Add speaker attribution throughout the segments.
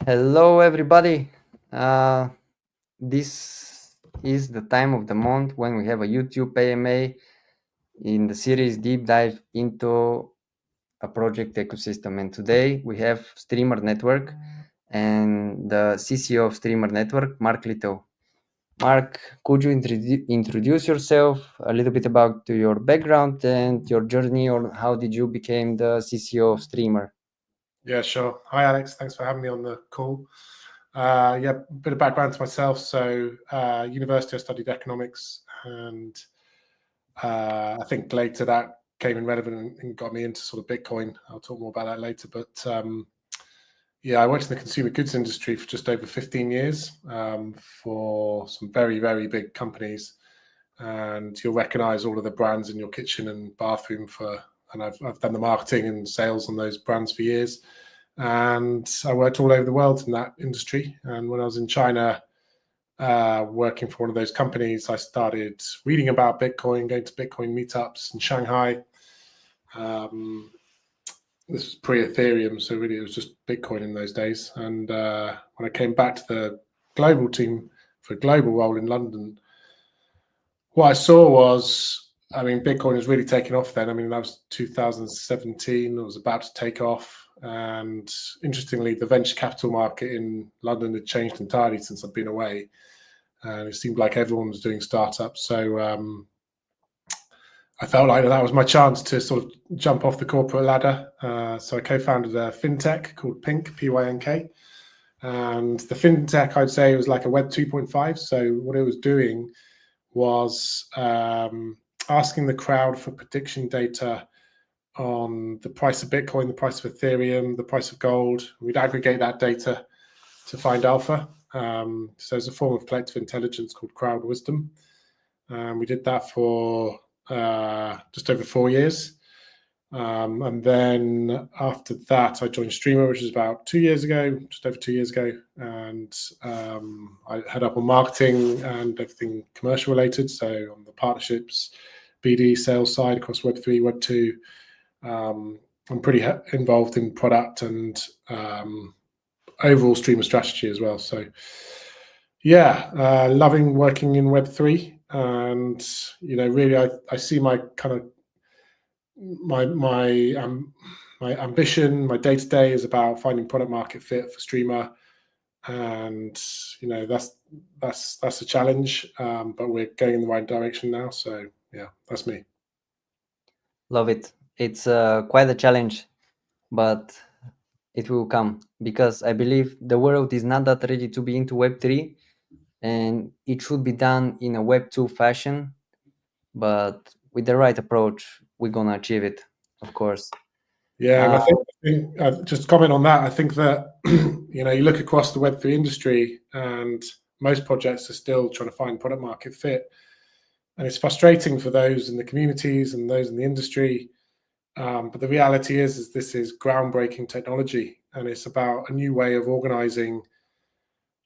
Speaker 1: Hello, everybody. Uh, this is the time of the month when we have a YouTube AMA in the series Deep Dive into a project ecosystem. And today we have Streamr Network and the CCO of Streamr Network, Mark Little. Mark, could you introduce yourself a little bit about your background and your journey, or how did you become the CCO of Streamr?
Speaker 2: Yeah, sure. Hi, Alex. Thanks for having me on the call. A bit of background to myself. So, university, I studied economics, and I think later that came in relevant and got me into sort of Bitcoin. I'll talk more about that later. But I worked in the consumer goods industry for just over 15 years for some very, very big companies. And you'll recognize all of the brands in your kitchen and bathroom and I've done the marketing and sales on those brands for years. And I worked all over the world in that industry. And when I was in China, working for one of those companies, I started reading about Bitcoin, going to Bitcoin meetups in Shanghai. This was pre-Ethereum, so really it was just Bitcoin in those days. And when I came back to the global team for a global role in London, what I saw was, Bitcoin was really taking off then. That was 2017. It was about to take off. And interestingly, the venture capital market in London had changed entirely since I'd been away. And it seemed like everyone was doing startups. So I felt like that was my chance to sort of jump off the corporate ladder. So I co-founded a fintech called Pynk, P-Y-N-K. And the fintech, I'd say, was like a Web 2.5. So what it was doing was asking the crowd for prediction data on the price of Bitcoin, the price of Ethereum, the price of gold. We'd aggregate that data to find alpha. So it's a form of collective intelligence called crowd wisdom. We did that for just over 4 years. And then after that, I joined Streamr, which was about 2 years ago, just over 2 years ago. And I head up on marketing and everything commercial related. So on the partnerships, BD, sales side across Web3, Web2. I'm pretty involved in product and overall Streamr strategy as well. So loving working in Web3. And, really I see my kind of my ambition, my day-to-day is about finding product market fit for Streamr, and that's a challenge, but we're going in the right direction now. So yeah, that's me.
Speaker 1: Love it. It's quite a challenge, but it will come, because I believe the world is not that ready to be into Web3, and it should be done in a Web2 fashion. But with the right approach, we're gonna achieve it, of course.
Speaker 2: Yeah, and I think just comment on that. I think that you look across the Web3 industry, and most projects are still trying to find product market fit, and it's frustrating for those in the communities and those in the industry. But the reality is this is groundbreaking technology, and it's about a new way of organizing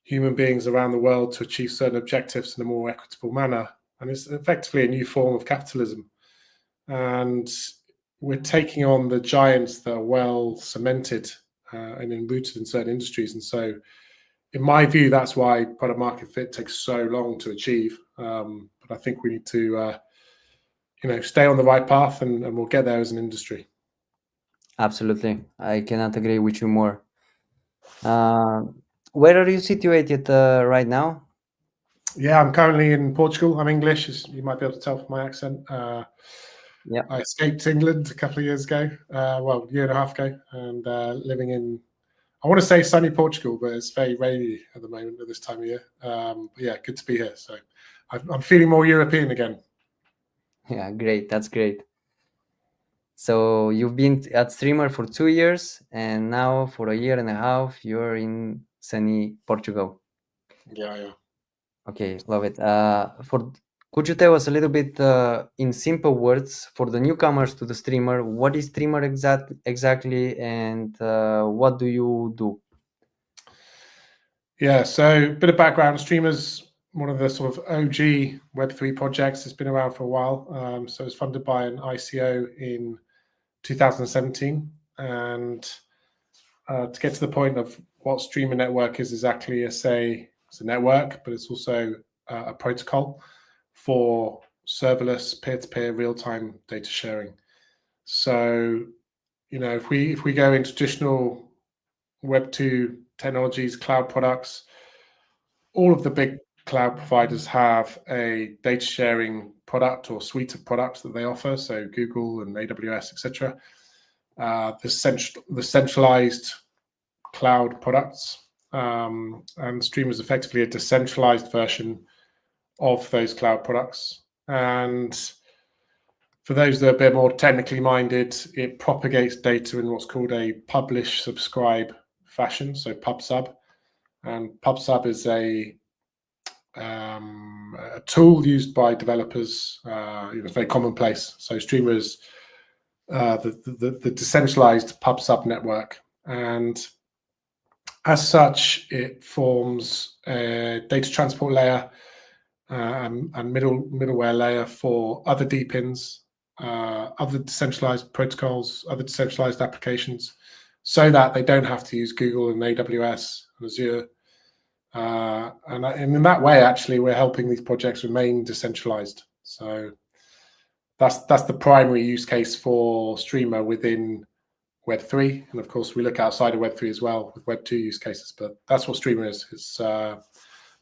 Speaker 2: human beings around the world to achieve certain objectives in a more equitable manner. And it's effectively a new form of capitalism. And we're taking on the giants that are well cemented and rooted in certain industries. And so, in my view, that's why product market fit takes so long to achieve. But I think we need to, stay on the right path, and we'll get there as an industry.
Speaker 1: Absolutely, I cannot agree with you more. Where are you situated right now?
Speaker 2: Yeah, I'm currently in Portugal. I'm English, as you might be able to tell from my accent.
Speaker 1: Yeah.
Speaker 2: I escaped England a couple of years ago, a year and a half ago, and living in, I want to say sunny Portugal, but it's very rainy at the moment at this time of year. But yeah, good to be here. So I'm feeling more European again.
Speaker 1: Yeah, great. That's great. So you've been at Streamr for 2 years, and now for a year and a half, you're in sunny Portugal.
Speaker 2: Yeah.
Speaker 1: Okay, love it. Could you tell us a little bit in simple words for the newcomers to the Streamr, what is Streamr exactly, and what do you do?
Speaker 2: Yeah, so a bit of background. Streamr's one of the sort of OG Web3 projects. It's been around for a while. So it's funded by an ICO in 2017. And to get to the point of what Streamr network is exactly, it's a network, but it's also a protocol for serverless peer-to-peer real-time data sharing. So, if we go into traditional Web 2 technologies, cloud products, all of the big cloud providers have a data sharing product or suite of products that they offer. So Google and AWS, etc. The centralized cloud products, and Streamr is effectively a decentralized version of those cloud products. And for those that are a bit more technically minded, it propagates data in what's called a publish subscribe fashion, so pub/sub. And pub/sub is a tool used by developers. It's very commonplace. So Streamr is the decentralized pub/sub network, and as such, it forms a data transport layer and middleware layer for other DPINs, other decentralized protocols, other decentralized applications, so that they don't have to use Google and AWS and Azure. And in that way, actually, we're helping these projects remain decentralized. So that's the primary use case for Streamr within Web3, and of course we look outside of Web3 as well with Web2 use cases. But that's what Streamr is. It's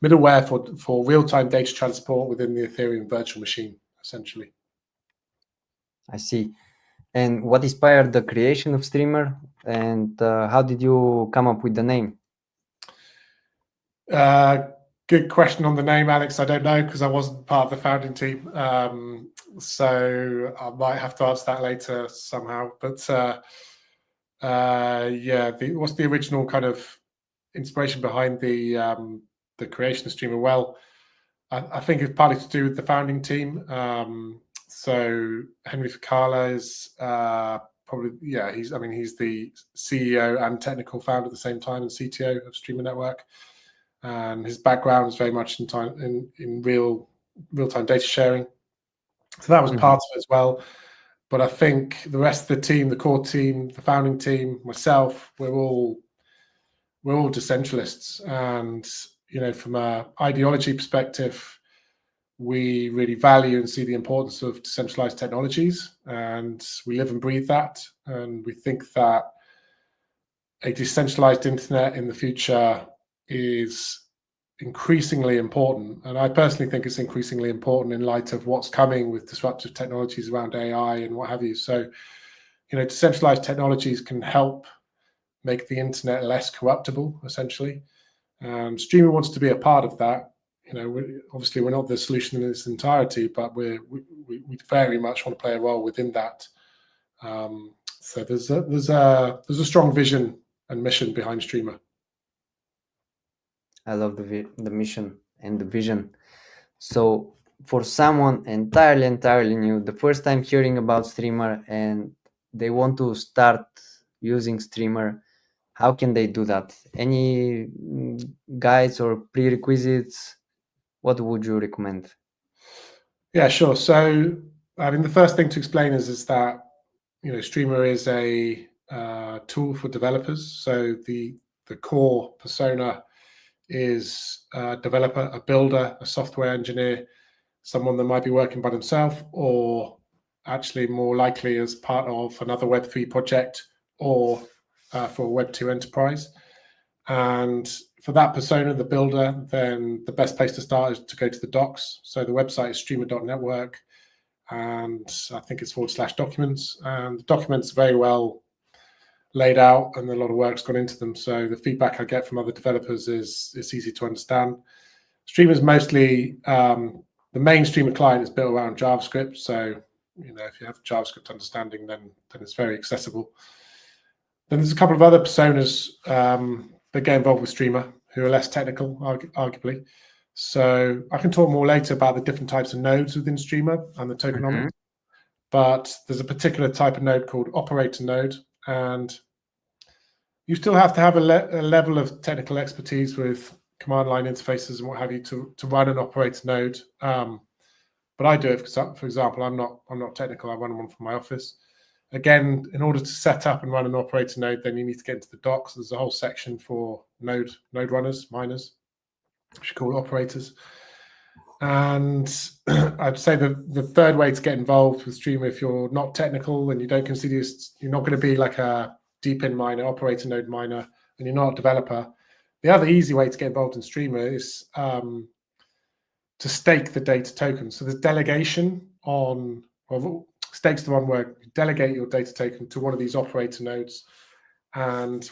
Speaker 2: middleware for real-time data transport within the Ethereum virtual machine, essentially.
Speaker 1: I see. And what inspired the creation of Streamr, and how did you come up with the name?
Speaker 2: Good question on the name, Alex. I don't know, because I wasn't part of the founding team. So I might have to answer that later somehow. But what's the original kind of inspiration behind the creation of Streamr? Well, I think it's partly to do with the founding team. So Henry Ficala is probably, he's the CEO and technical founder at the same time, and CTO of Streamr Network. And his background is very much in real-time data sharing. So that was part of it as well. But I think the rest of the team, the core team, the founding team, myself, we're all decentralists. And, from an ideology perspective, we really value and see the importance of decentralized technologies. And we live and breathe that. And we think that a decentralized internet in the future is increasingly important. And I personally think it's increasingly important in light of what's coming with disruptive technologies around AI and what have you. So, decentralized technologies can help make the internet less corruptible, essentially. And Streamr wants to be a part of that. Obviously we're not the solution in its entirety, but we very much want to play a role within that. So there's a strong vision and mission behind Streamr.
Speaker 1: I love the mission and the vision. So for someone entirely new, the first time hearing about Streamr, and they want to start using Streamr, how can they do that? Any guides or prerequisites? What would you recommend?
Speaker 2: Yeah, sure. So, the first thing to explain is that, Streamr is a tool for developers. So the core persona is a developer, a builder, a software engineer, someone that might be working by themselves, or actually more likely as part of another Web3 project, or for a Web2 enterprise. And for that persona, the builder, then the best place to start is to go to the docs. So the website is streamr.network, and I think it's /documents. And the documents are very well laid out, and a lot of work's gone into them. So the feedback I get from other developers is it's easy to understand. Streamr is mostly the main Streamr client is built around JavaScript. So if you have JavaScript understanding, then it's very accessible. Then there's a couple of other personas that get involved with Streamr who are less technical, arguably. So I can talk more later about the different types of nodes within Streamr and the tokenomics. But there's a particular type of node called operator node, and you still have to have a level of technical expertise with command line interfaces and what have you to run an operator node. But I do it, for example, I'm not technical. I run one from my office. Again, in order to set up and run an operator node, then you need to get into the docs. There's a whole section for node runners, miners, which are called operators. And I'd say the third way to get involved with Streamr, if you're not technical and you don't consider you're not going to be like a deep in miner, operator node miner, and you're not a developer, the other easy way to get involved in Streamr is to stake the data token. So there's delegation on, well, stake's the one where you delegate your data token to one of these operator nodes, and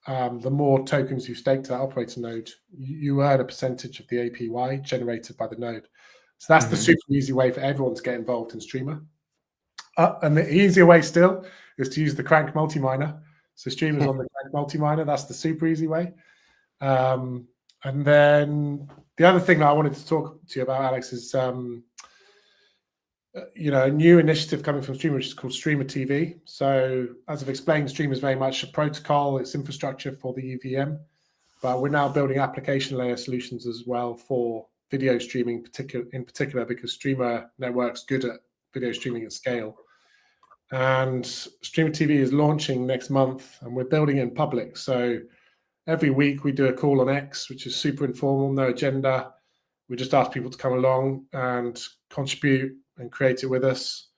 Speaker 2: the more tokens you stake to that operator node, you earn a percentage of the APY generated by the node. So that's the super easy way for everyone to get involved in Streamr. And the easier way still is to use the Crankk multi-miner. So Streamr's on the Crankk multi-miner. That's the super easy way. And then the other thing that I wanted to talk to you about, Alex, is a new initiative coming from Streamr, which is called Streamr TV. So as I've explained, Streamr is very much a protocol. It's infrastructure for the EVM, but we're now building application layer solutions as well for video streaming, in particular, because Streamr network's good at video streaming at scale. And Streamr TV is launching next month, and we're building it in public. So every week we do a call on X, which is super informal, no agenda. We just ask people to come along and contribute and create it with us.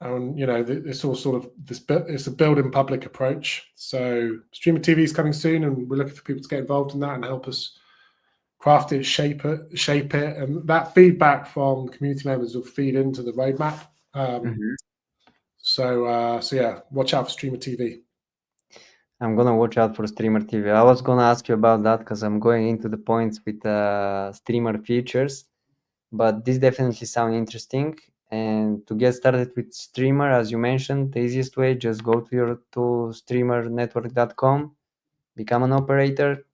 Speaker 2: And it's all sort of it's a build in public approach. So Streamr TV is coming soon, and we're looking for people to get involved in that and help us craft it, shape it, and that feedback from community members will feed into the roadmap. So yeah, watch out for Streamr TV.
Speaker 1: I'm gonna watch out for Streamr TV. I was gonna ask you about that because I'm going into the points with Streamr features, but this definitely sounds interesting. And to get started with Streamr, as you mentioned, the easiest way, just go to streamrnetwork.com, become an operator,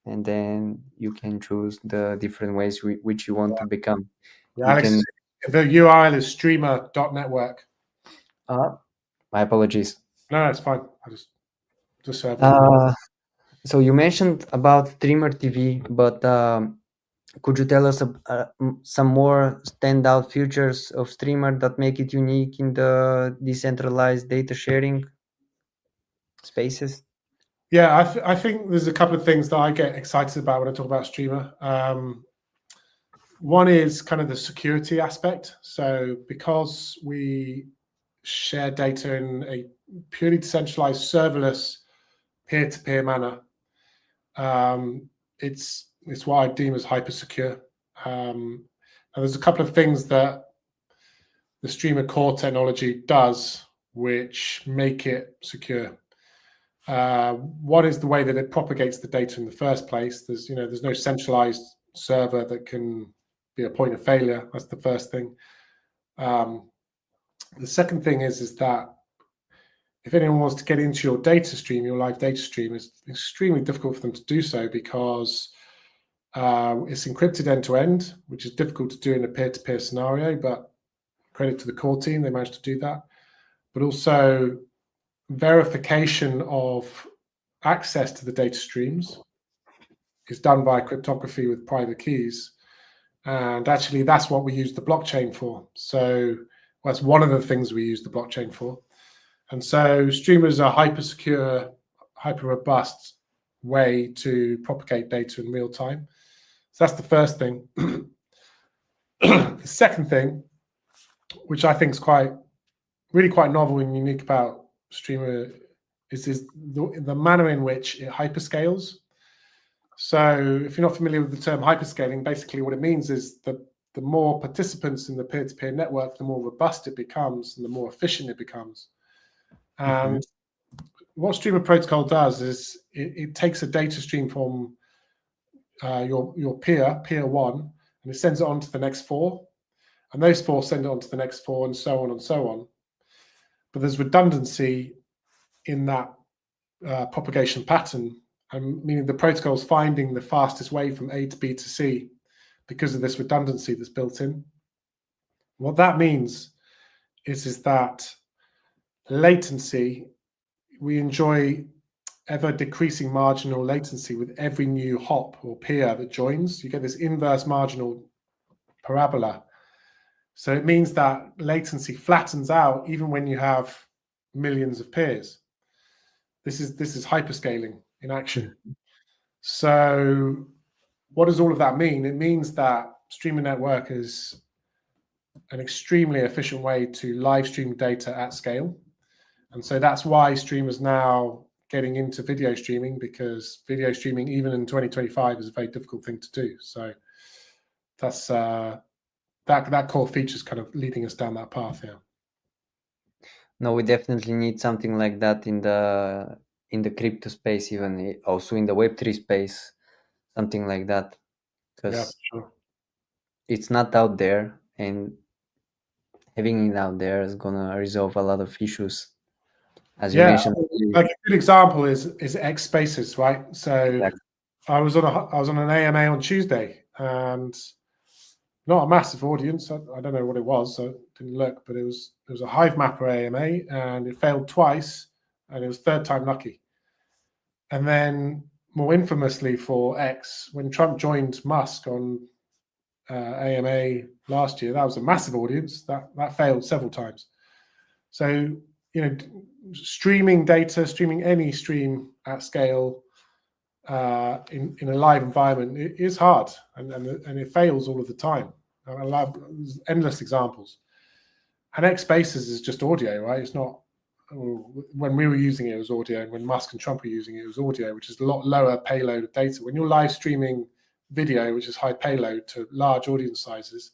Speaker 1: and then you can choose the different ways which you want to become.
Speaker 2: Yeah, Alex, the URL is streamr.network.
Speaker 1: My apologies.
Speaker 2: No, it's fine. I just
Speaker 1: so you mentioned about Streamr TV, but could you tell us some more standout features of Streamr that make it unique in the decentralized data sharing spaces?
Speaker 2: Yeah, I think there's a couple of things that I get excited about when I talk about Streamr. One is kind of the security aspect. So because we share data in a purely decentralized, serverless, peer-to-peer manner, it's what I deem as hyper secure. And there's a couple of things that the Streamr core technology does which make it secure. One is the way that it propagates the data in the first place. There's no centralized server that can be a point of failure. That's the first thing. The second thing is that if anyone wants to get into your data stream, your live data stream, it's extremely difficult for them to do so because it's encrypted end to end, which is difficult to do in a peer-to-peer scenario, but credit to the core team, they managed to do that. But also verification of access to the data streams is done by cryptography with private keys. And actually, that's what we use the blockchain for. So that's one of the things we use the blockchain for. And so Streamr is a hyper secure, hyper robust way to propagate data in real time. So that's the first thing. The second thing, which I think is really quite novel and unique about Streamr, is the manner in which it hyperscales. So if you're not familiar with the term hyperscaling, basically what it means is that the more participants in the peer-to-peer network, the more robust it becomes and the more efficient it becomes. And what Streamr protocol does is it takes a data stream from your peer one, and it sends it on to the next four, and those four send it on to the next four, and so on and so on. But there's redundancy in that propagation pattern, meaning the protocol is finding the fastest way from A to B to C because of this redundancy that's built in. What that means is that latency, we enjoy ever decreasing marginal latency with every new hop or peer that joins. You get this inverse marginal parabola. So it means that latency flattens out even when you have millions of peers. This is hyperscaling in action.
Speaker 1: Mhm.
Speaker 2: So what does all of that mean? It means that Streamr Network is an extremely efficient way to live stream data at scale. And so that's why streamers now getting into video streaming, because video streaming, even in 2025, is a very difficult thing to do. So that's that core feature is kind of leading us down that path here.
Speaker 1: No, we definitely need something like that in the crypto space, even also in the Web3 space, something like that,
Speaker 2: Yeah, for
Speaker 1: because
Speaker 2: sure.
Speaker 1: it's not out there, and having it out there is gonna resolve a lot of issues, as you
Speaker 2: Yeah,
Speaker 1: mentioned earlier.
Speaker 2: like a good example is X Spaces, right? So
Speaker 1: Exactly.
Speaker 2: I was on an AMA on Tuesday, and not a massive audience. I don't know what it was, so I didn't look, but it was a Hive Mapper AMA, and it failed twice, and it was third time lucky. And then more infamously for X, when Trump joined Musk on AMA last year, that was a massive audience that failed several times. So streaming data, streaming any stream at scale in a live environment, it is hard, and it fails all of the time. And I love endless examples. And X Spaces is just audio, right? It's not. When we were using it, it was audio, and when Musk and Trump were using it, it was audio, which is a lot lower payload of data. When you're live streaming video, which is high payload to large audience sizes,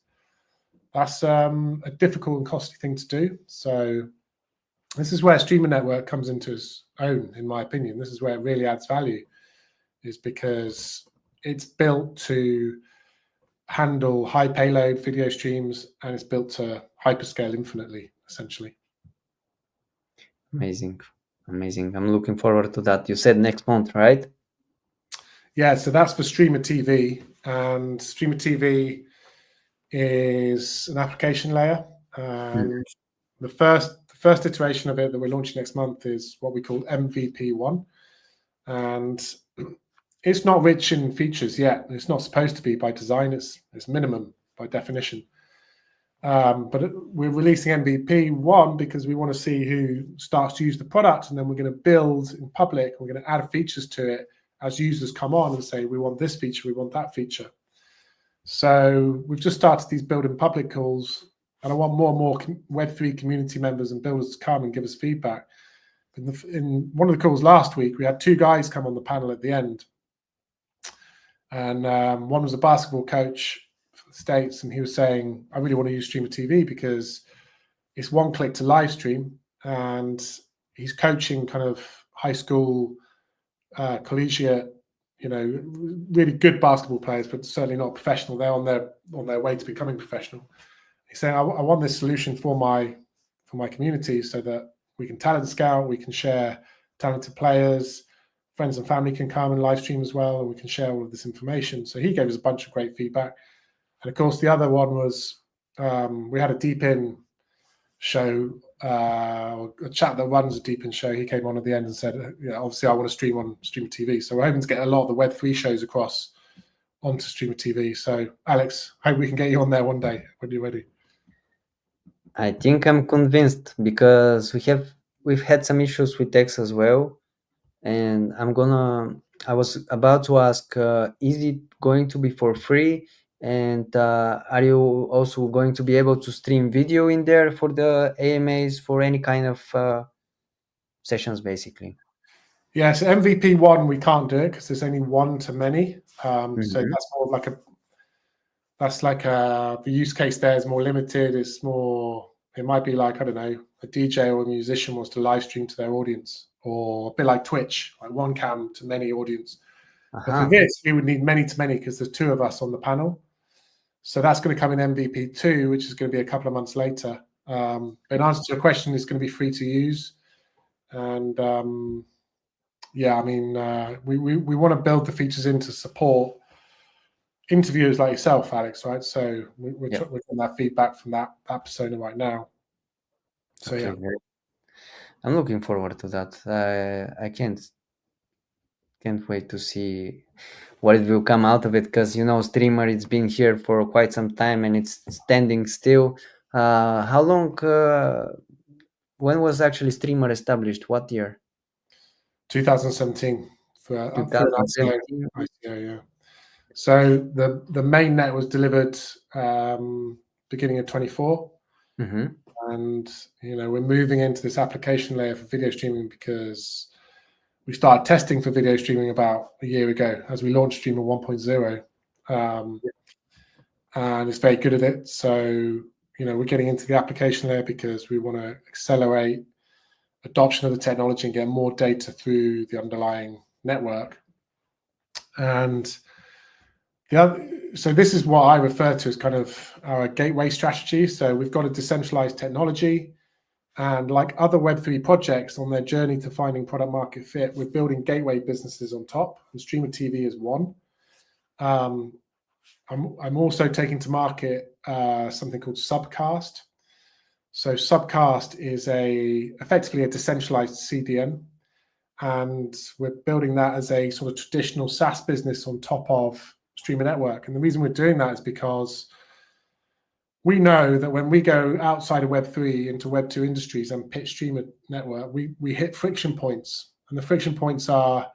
Speaker 2: that's a difficult and costly thing to do. So this is where Streamr Network comes into its own, in my opinion. This is where it really adds value, is because it's built to handle high payload video streams, and it's built to hyperscale infinitely, essentially.
Speaker 1: Amazing, amazing. I'm looking forward to that. You said next month, right?
Speaker 2: Yeah, so that's for Streamr TV, and Streamr TV is an application layer, and the first iteration of it that we're launching next month is what we call MVP1, and it's not rich in features yet. It's not supposed to be by design. It's minimum by definition. But we're releasing MVP1 because we want to see who starts to use the product, and then we're going to build in public. We're going to add features to it as users come on and say, we want this feature, we want that feature. So we've just started these build in public calls, and I want more and more Web3 community members and builders to come and give us feedback. In one of the calls last week, we had two guys come on the panel at the end, and one was a basketball coach for the States, and he was saying, I really want to use Streamr TV because it's one click to live stream, and he's coaching kind of high school, collegiate, really good basketball players, but certainly not professional. They're on their way to becoming professional. He's saying, I want this solution for my community so that we can talent scout, we can share talented players, friends and family can come and live stream as well, and we can share all of this information. So he gave us a bunch of great feedback. And of course, the other one was we had a deep in show, a chat that runs a deep in show. He came on at the end and said, obviously I want to stream on Streamr TV. So we're hoping to get a lot of the Web3 shows across onto Streamr TV. So Alex, hope we can get you on there one day when you're ready.
Speaker 1: I think I'm convinced because we've had some issues with X as well, and I was about to ask, is it going to be for free? And are you also going to be able to stream video in there for the AMAs for any kind of sessions, basically?
Speaker 2: Yes, MVP1 we can't do it because there's only one to many. So
Speaker 1: Mhm.
Speaker 2: that's more like the use case there is more limited. It's more, it might be like, I don't know, a DJ or a musician wants to live stream to their audience, or a bit like Twitch, like one cam to many audience. But for
Speaker 1: Aha.
Speaker 2: this, we would need many to many because there's two of us on the panel. So that's going to come in MVP2, which is going to be a couple of months later. But in answer to your question, it's going to be free to use. And yeah, I mean, we want to build the features in to support interviewers like yourself, Alex, right? So we're getting that feedback from that persona right now. So
Speaker 1: Okay,
Speaker 2: yeah.
Speaker 1: great. I'm looking forward to that. I can't wait to see what it will come out of it, because Streamr, it's been here for quite some time and it's standing still. How long when was actually Streamr established? What year?
Speaker 2: 2017 for an ICO.
Speaker 1: 2017.
Speaker 2: Yeah. So the main net was delivered beginning of 24,
Speaker 1: Mm-hmm.
Speaker 2: and we're moving into this application layer for video streaming because we started testing for video streaming about a year ago as we launched Streamr 1.0, and it's very good at it. So we're getting into the application layer because we want to accelerate adoption of the technology and get more data through the underlying network. And so this is what I refer to as kind of our gateway strategy. So we've got a decentralized technology, and like other Web3 projects on their journey to finding product market fit, we're building gateway businesses on top, and Streamr TV is one. I'm also taking to market something called Subcast. So Subcast is effectively a decentralized CDN, and we're building that as a sort of traditional SaaS business on top of Streamr Network. And the reason we're doing that is because we know that when we go outside of Web3 into Web2 industries and pitch Streamr Network, we hit friction points. And the friction points are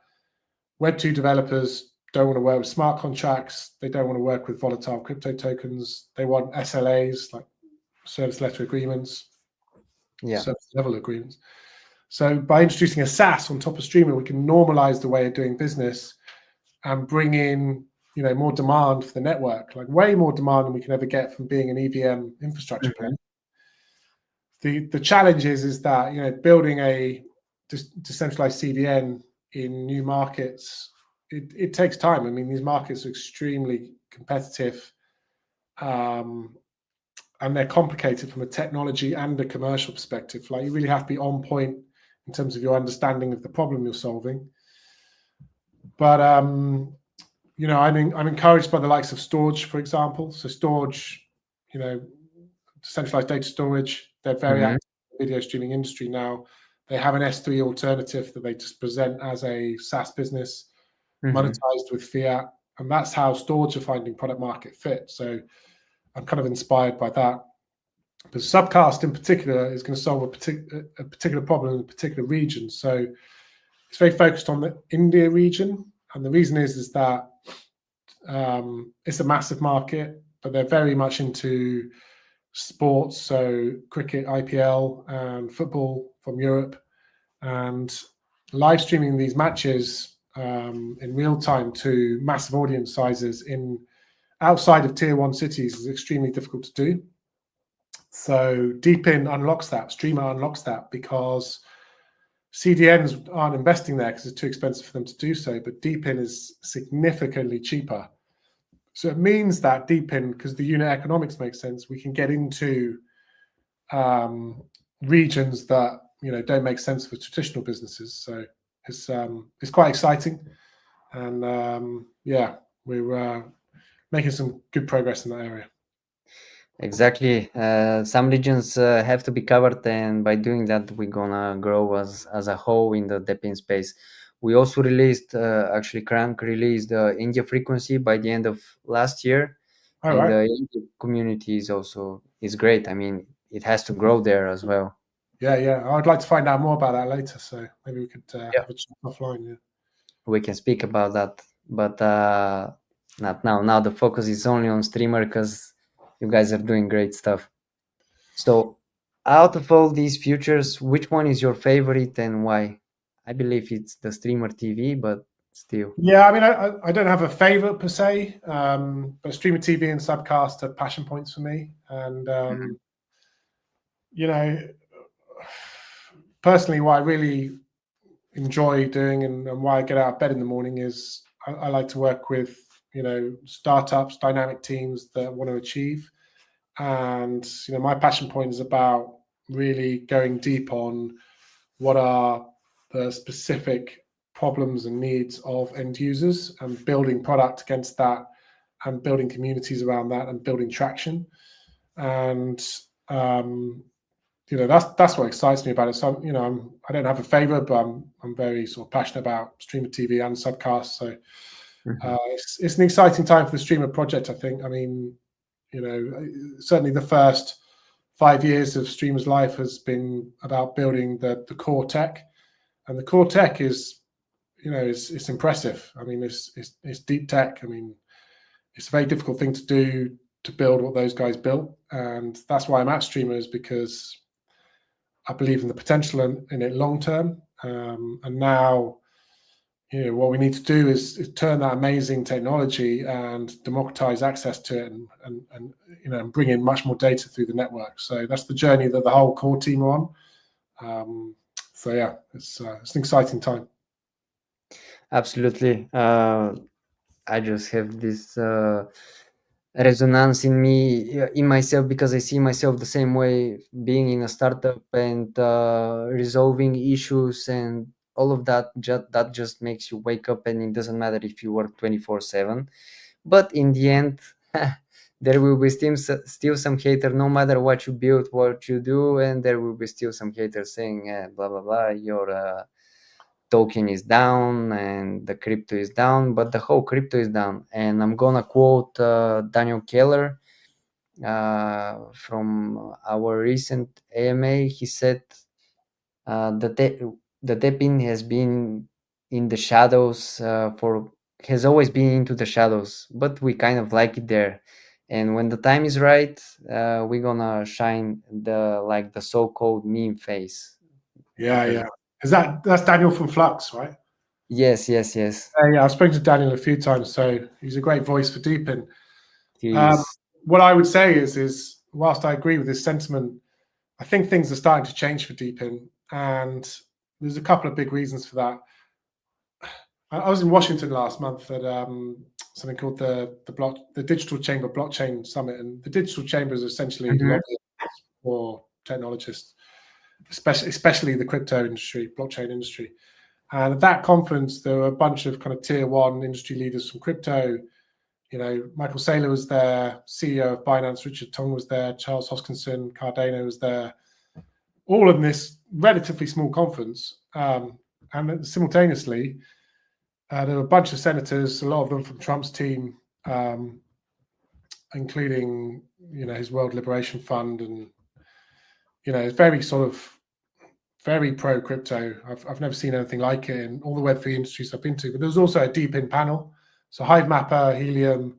Speaker 2: Web2 developers don't want to work with smart contracts. They don't want to work with volatile crypto tokens. They want SLAs, like service letter agreements, service level agreements. So by introducing a SaaS on top of Streamr, we can normalize the way of doing business and bring in more demand for the network, like way more demand than we can ever get from being an EVM infrastructure player. The challenge is that building a decentralized CDN in new markets, it takes time. I mean, these markets are extremely competitive, and they're complicated from a technology and a commercial perspective. Like, you really have to be on point in terms of your understanding of the problem you're solving. But I'm encouraged by the likes of Storage, for example. So Storage, decentralized data storage, they're very active in the video streaming industry now. They have an S3 alternative that they just present as a SaaS business, monetized with fiat, and that's how Storage are finding product market fit. So I'm kind of inspired by that. But Subcast in particular is going to solve a particular problem in a particular region. So it's very focused on the India region, and the reason is that it's a massive market, but they're very much into sports, so cricket, IPL, and football from Europe, and live streaming these matches in real time to massive audience sizes outside of tier 1 cities is extremely difficult to do. So Deepin unlocks that, Streamr unlocks that, because CDNs aren't investing there because it's too expensive for them to do so, but Deepin is significantly cheaper. So it means that Deepin, because the unit economics make sense, we can get into regions that don't make sense for traditional businesses. So it's quite exciting, and we're making some good progress in that area.
Speaker 1: Exactly. Some regions have to be covered, and by doing that, we're gonna grow as a whole in the Deepin space. We also released, actually, Crankk released the India frequency by the end of last year, and the India community is great. I mean, it has to grow there as well.
Speaker 2: Yeah. I'd like to find out more about that later, so maybe we could have a chat offline. Yeah.
Speaker 1: We can speak about that, but not now. Now the focus is only on Streamr because you guys are doing great stuff. So, out of all these futures, which one is your favorite and why? I believe it's the Streamr TV, but still.
Speaker 2: Yeah, I mean, I don't have a favorite per se, but Streamr TV and Subcast are passion points for me. And, personally, what I really enjoy doing and why I get out of bed in the morning is I like to work with, startups, dynamic teams that want to achieve. And, my passion point is about really going deep on what are the specific problems and needs of end users and building product against that and building communities around that and building traction. And, that's what excites me about it. So, I don't have a favorite, but I'm very sort of passionate about Streamr TV and Subcast. So it's an exciting time for the Streamr project, I think. I mean, certainly the first 5 years of Streamr's life has been about building the core tech, and the core tech is, it's impressive. I mean, it's deep tech. I mean, it's a very difficult thing to do, to build what those guys built, and that's why I'm at Streamr, is because I believe in the potential in it long term. And now, what we need to do is turn that amazing technology and democratize access to it, and bring in much more data through the network. So that's the journey that the whole core team are on. So yeah, it's an exciting time.
Speaker 1: Absolutely. I just have this resonance in me, in myself, because I see myself the same way, being in a startup and resolving issues and all of that. That just makes you wake up, and it doesn't matter if you work 24/7. But in the end, there will be still some hater, no matter what you build, what you do, and there will be still some haters saying, blah blah blah, your token is down and the crypto is down, but the whole crypto is down. And I'm gonna quote Daniel Keller from our recent AMA. He said the Tepin has been in the shadows has always been into the shadows, but we kind of like it there. And when the time is right, we're gonna shine the so-called meme face.
Speaker 2: Yeah,
Speaker 1: Because
Speaker 2: yeah. That's Daniel from Flux, right?
Speaker 1: yes.
Speaker 2: Yeah, I've spoken to Daniel a few times, so he's a great voice for Deepin.
Speaker 1: He is.
Speaker 2: What I would say is whilst I agree with his sentiment, I think things are starting to change for Deepin, and there's a couple of big reasons for that. I was in Washington last month at something called the Digital Chamber Blockchain Summit, and the Digital Chamber is essentially
Speaker 1: Mhm.
Speaker 2: for technologists, especially the crypto industry, blockchain industry. And at that conference, there were a bunch of kind of tier one industry leaders from crypto. Michael Saylor was there, CEO of Binance, Richard Tong was there, Charles Hoskinson, Cardano was there, all in this relatively small conference. And simultaneously, there were a bunch of senators, a lot of them from Trump's team, including, his World Liberation Fund, and, it's very pro crypto. I've never seen anything like it in all the Web3 industries I've been to. But there was also a Deepin panel. So Hivemapper, Helium,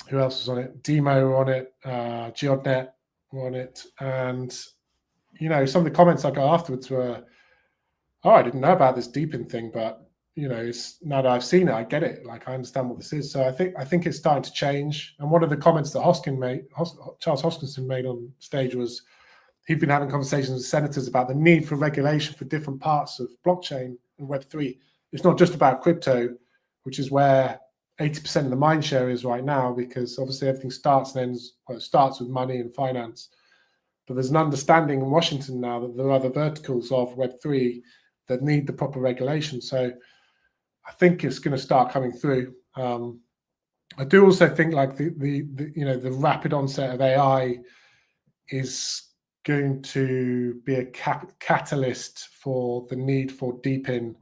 Speaker 2: who else was on it? Demo were on it, Geodnet were on it. And, some of the comments I got afterwards were, oh, I didn't know about this Deepin thing, but, it's now that I've seen it, I get it. Like, I understand what this is. So I think it's starting to change. And one of the comments that Charles Hoskinson made on stage was, he'd been having conversations with senators about the need for regulation for different parts of blockchain and Web3. It's not just about crypto, which is where 80% of the mind share is right now, because obviously everything starts and ends, it starts with money and finance. But there's an understanding in Washington now that there are other verticals of Web3 that need the proper regulation. So I think it's going to start coming through. I do also think like the rapid onset of AI is going to be a catalyst for the need for Deepin.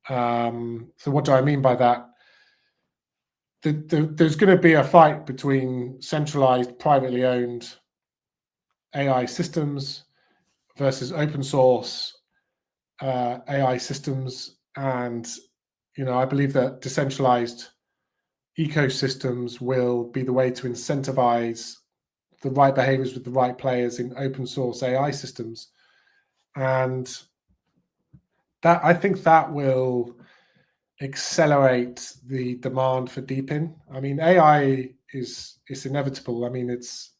Speaker 2: So what do I mean by that? There's going to be a fight between centralized, privately owned AI systems versus open source AI systems. And, I believe that decentralized ecosystems will be the way to incentivize the right behaviors with the right players in open source AI systems. And that, I think that will accelerate the demand for Deepin. I mean, AI is inevitable. I mean, it's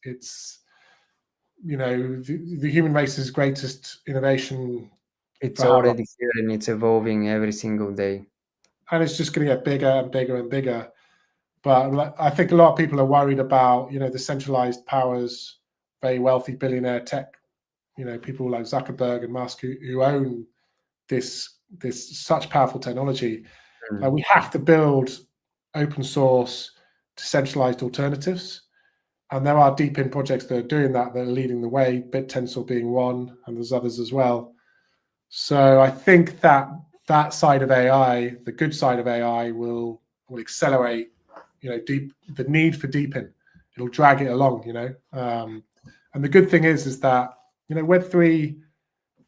Speaker 2: the human race's greatest innovation
Speaker 1: It's
Speaker 2: for how long?
Speaker 1: already here and it's evolving every single day.
Speaker 2: And it's just going to get bigger and bigger and bigger. But I think a lot of people are worried about, the centralized powers, very wealthy billionaire tech, people like Zuckerberg and Musk who own this such powerful technology. We have to build open source decentralized alternatives. And there are Deepin projects that are doing that are leading the way, BitTensor being one, and there's others as well. So I think that side of AI, the good side of AI, will accelerate, the need for Deepin. it'll drag it along, and the good thing is that, Web3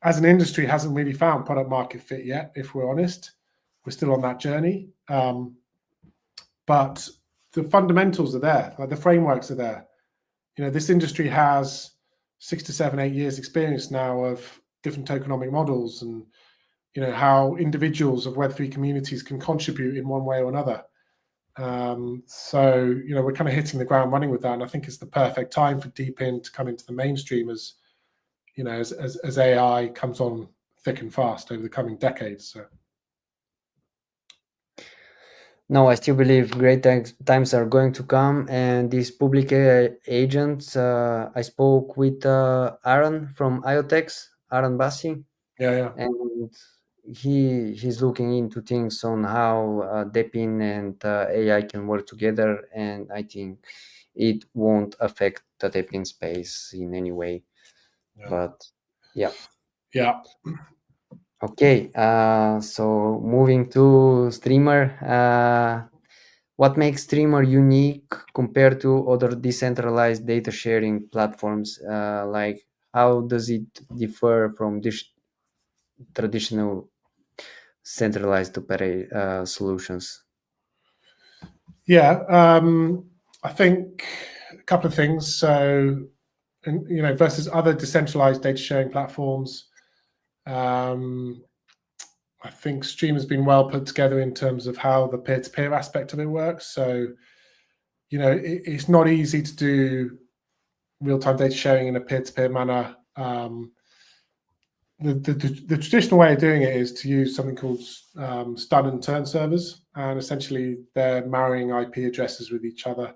Speaker 2: as an industry hasn't really found product market fit yet, if we're honest. We're still on that journey. But the fundamentals are there, like the frameworks are there. This industry has 6 to 7, 8 years experience now of different tokenomic models and, how individuals of Web3 communities can contribute in one way or another. So, we're kind of hitting the ground running with that. And I think it's the perfect time for DeepIn to come into the mainstream as AI comes on thick and fast over the coming decades. So.
Speaker 1: No, I still believe great times are going to come, and these public AI agents. I spoke with Aaron from IoTex, Aaron Bassi,
Speaker 2: Yeah.
Speaker 1: and he's looking into things on how DeepIn and AI can work together, and I think it won't affect the DeepIn space in any way.
Speaker 2: Yeah.
Speaker 1: But yeah.
Speaker 2: Yeah.
Speaker 1: Okay, so moving to Streamr, what makes Streamr unique compared to other decentralized data sharing platforms? Like, how does it differ from this traditional centralized solutions?
Speaker 2: Yeah, I think a couple of things. So, versus other decentralized data sharing platforms, I think Stream has been well put together in terms of how the peer-to-peer aspect of it works. So, it's not easy to do real-time data sharing in a peer-to-peer manner. The traditional way of doing it is to use something called stun and turn servers, and essentially they're marrying IP addresses with each other.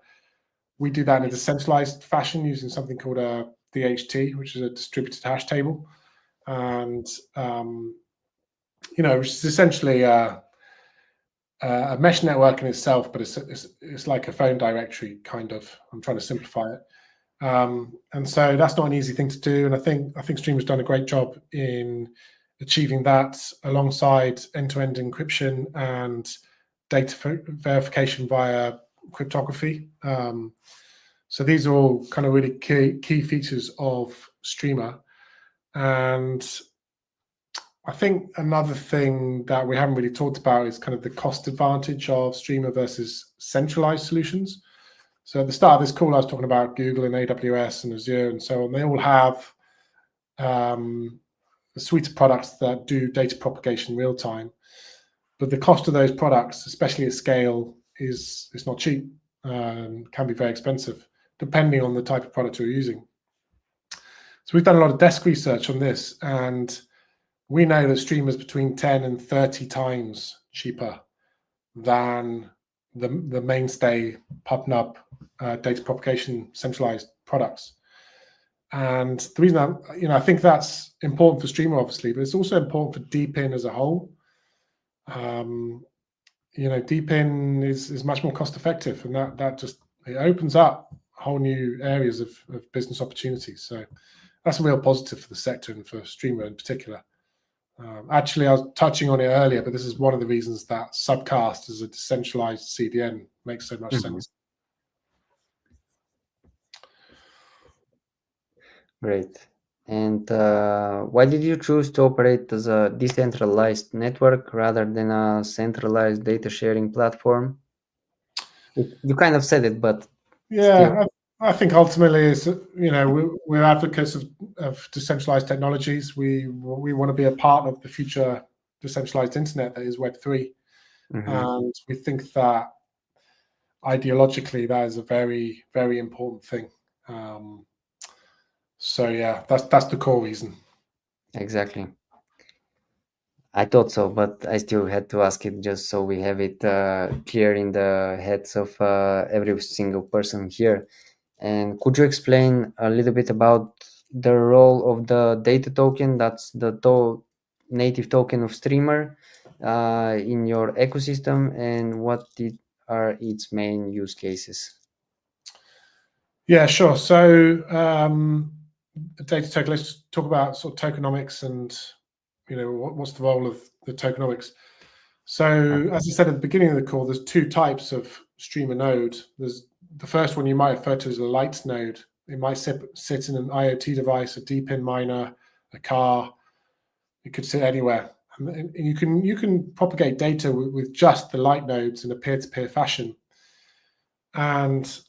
Speaker 2: We do that in a decentralized fashion using something called a DHT, which is a distributed hash table, and which is essentially a mesh network in itself, but it's like a phone directory kind of. I'm trying to simplify it. And so that's not an easy thing to do. And I think Stream has done a great job in achieving that alongside end-to-end encryption and data verification via cryptography. So these are all kind of really key features of Streamer. And I think another thing that we haven't really talked about is kind of the cost advantage of Streamer versus centralized solutions. So at the start of this call, I was talking about Google and AWS and Azure and so on. They all have a suite of products that do data propagation real time, but the cost of those products, especially at scale, is not cheap. Can be very expensive, depending on the type of product you're using. So we've done a lot of desk research on this, and we know that Stream is between 10 and 30 times cheaper than the mainstay PubNub data propagation centralized products. And the reason I think that's important for Streamer, obviously, but it's also important for DeepIn as a whole. DeepIn is much more cost effective, and that just it opens up whole new areas of business opportunities. So that's a real positive for the sector and for Streamer in particular. Actually, I was touching on it earlier, but this is one of the reasons that Subcast as a decentralized CDN makes so much sense.
Speaker 1: Great. And why did you choose to operate as a decentralized network rather than a centralized data sharing platform? You kind of said it, but
Speaker 2: yeah, I think ultimately is we're advocates of decentralized technologies. We want to be a part of the future decentralized internet that is Web3, and we think that ideologically that is a very, very important thing. So yeah, that's the core reason.
Speaker 1: Exactly. I thought so, but I still had to ask it just so we have it clear in the heads of every single person here. And could you explain a little bit about the role of the data token, that's the native token of Streamer, in your ecosystem, and what are its main use cases?
Speaker 2: Yeah, sure. So data token, let's talk about sort of tokenomics and what's the role of the tokenomics. So as I said at the beginning of the call, there's two types of Streamer node. There's the first one you might refer to as a light node. It might sit in an IoT device, a DPIN miner, a car. It could sit anywhere. And you can propagate data with just the light nodes in a peer-to-peer fashion. But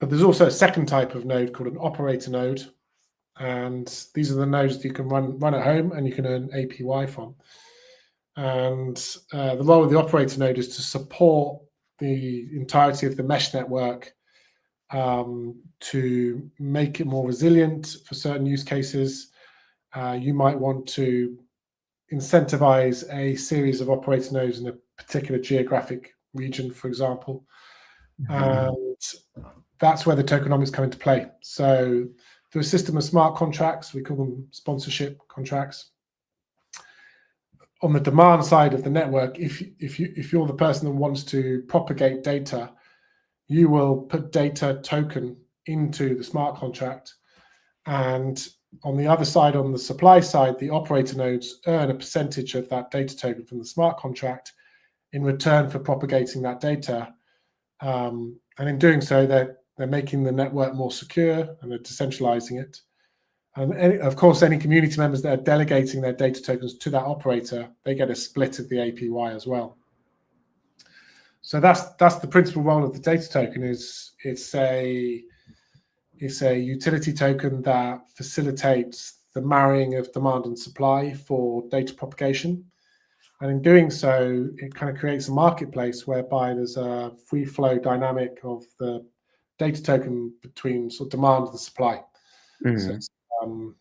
Speaker 2: there's also a second type of node called an operator node. And these are the nodes that you can run at home and you can earn APY from. And the role of the operator node is to support the entirety of the mesh network to make it more resilient for certain use cases. You might want to incentivize a series of operator nodes in a particular geographic region, for example. And that's where the tokenomics come into play. So through a system of smart contracts, we call them sponsorship contracts. On the demand side of the network, if you're the person that wants to propagate data, you will put data token into the smart contract. And on the other side, on the supply side, the operator nodes earn a percentage of that data token from the smart contract in return for propagating that data. And in doing so, they're making the network more secure and they're decentralizing it. And of course, any community members that are delegating their data tokens to that operator, they get a split of the APY as well. So that's the principal role of the data token. It's a utility token that facilitates the marrying of demand and supply for data propagation. And in doing so, it kind of creates a marketplace whereby there's a free flow dynamic of the data token between sort of demand and supply. So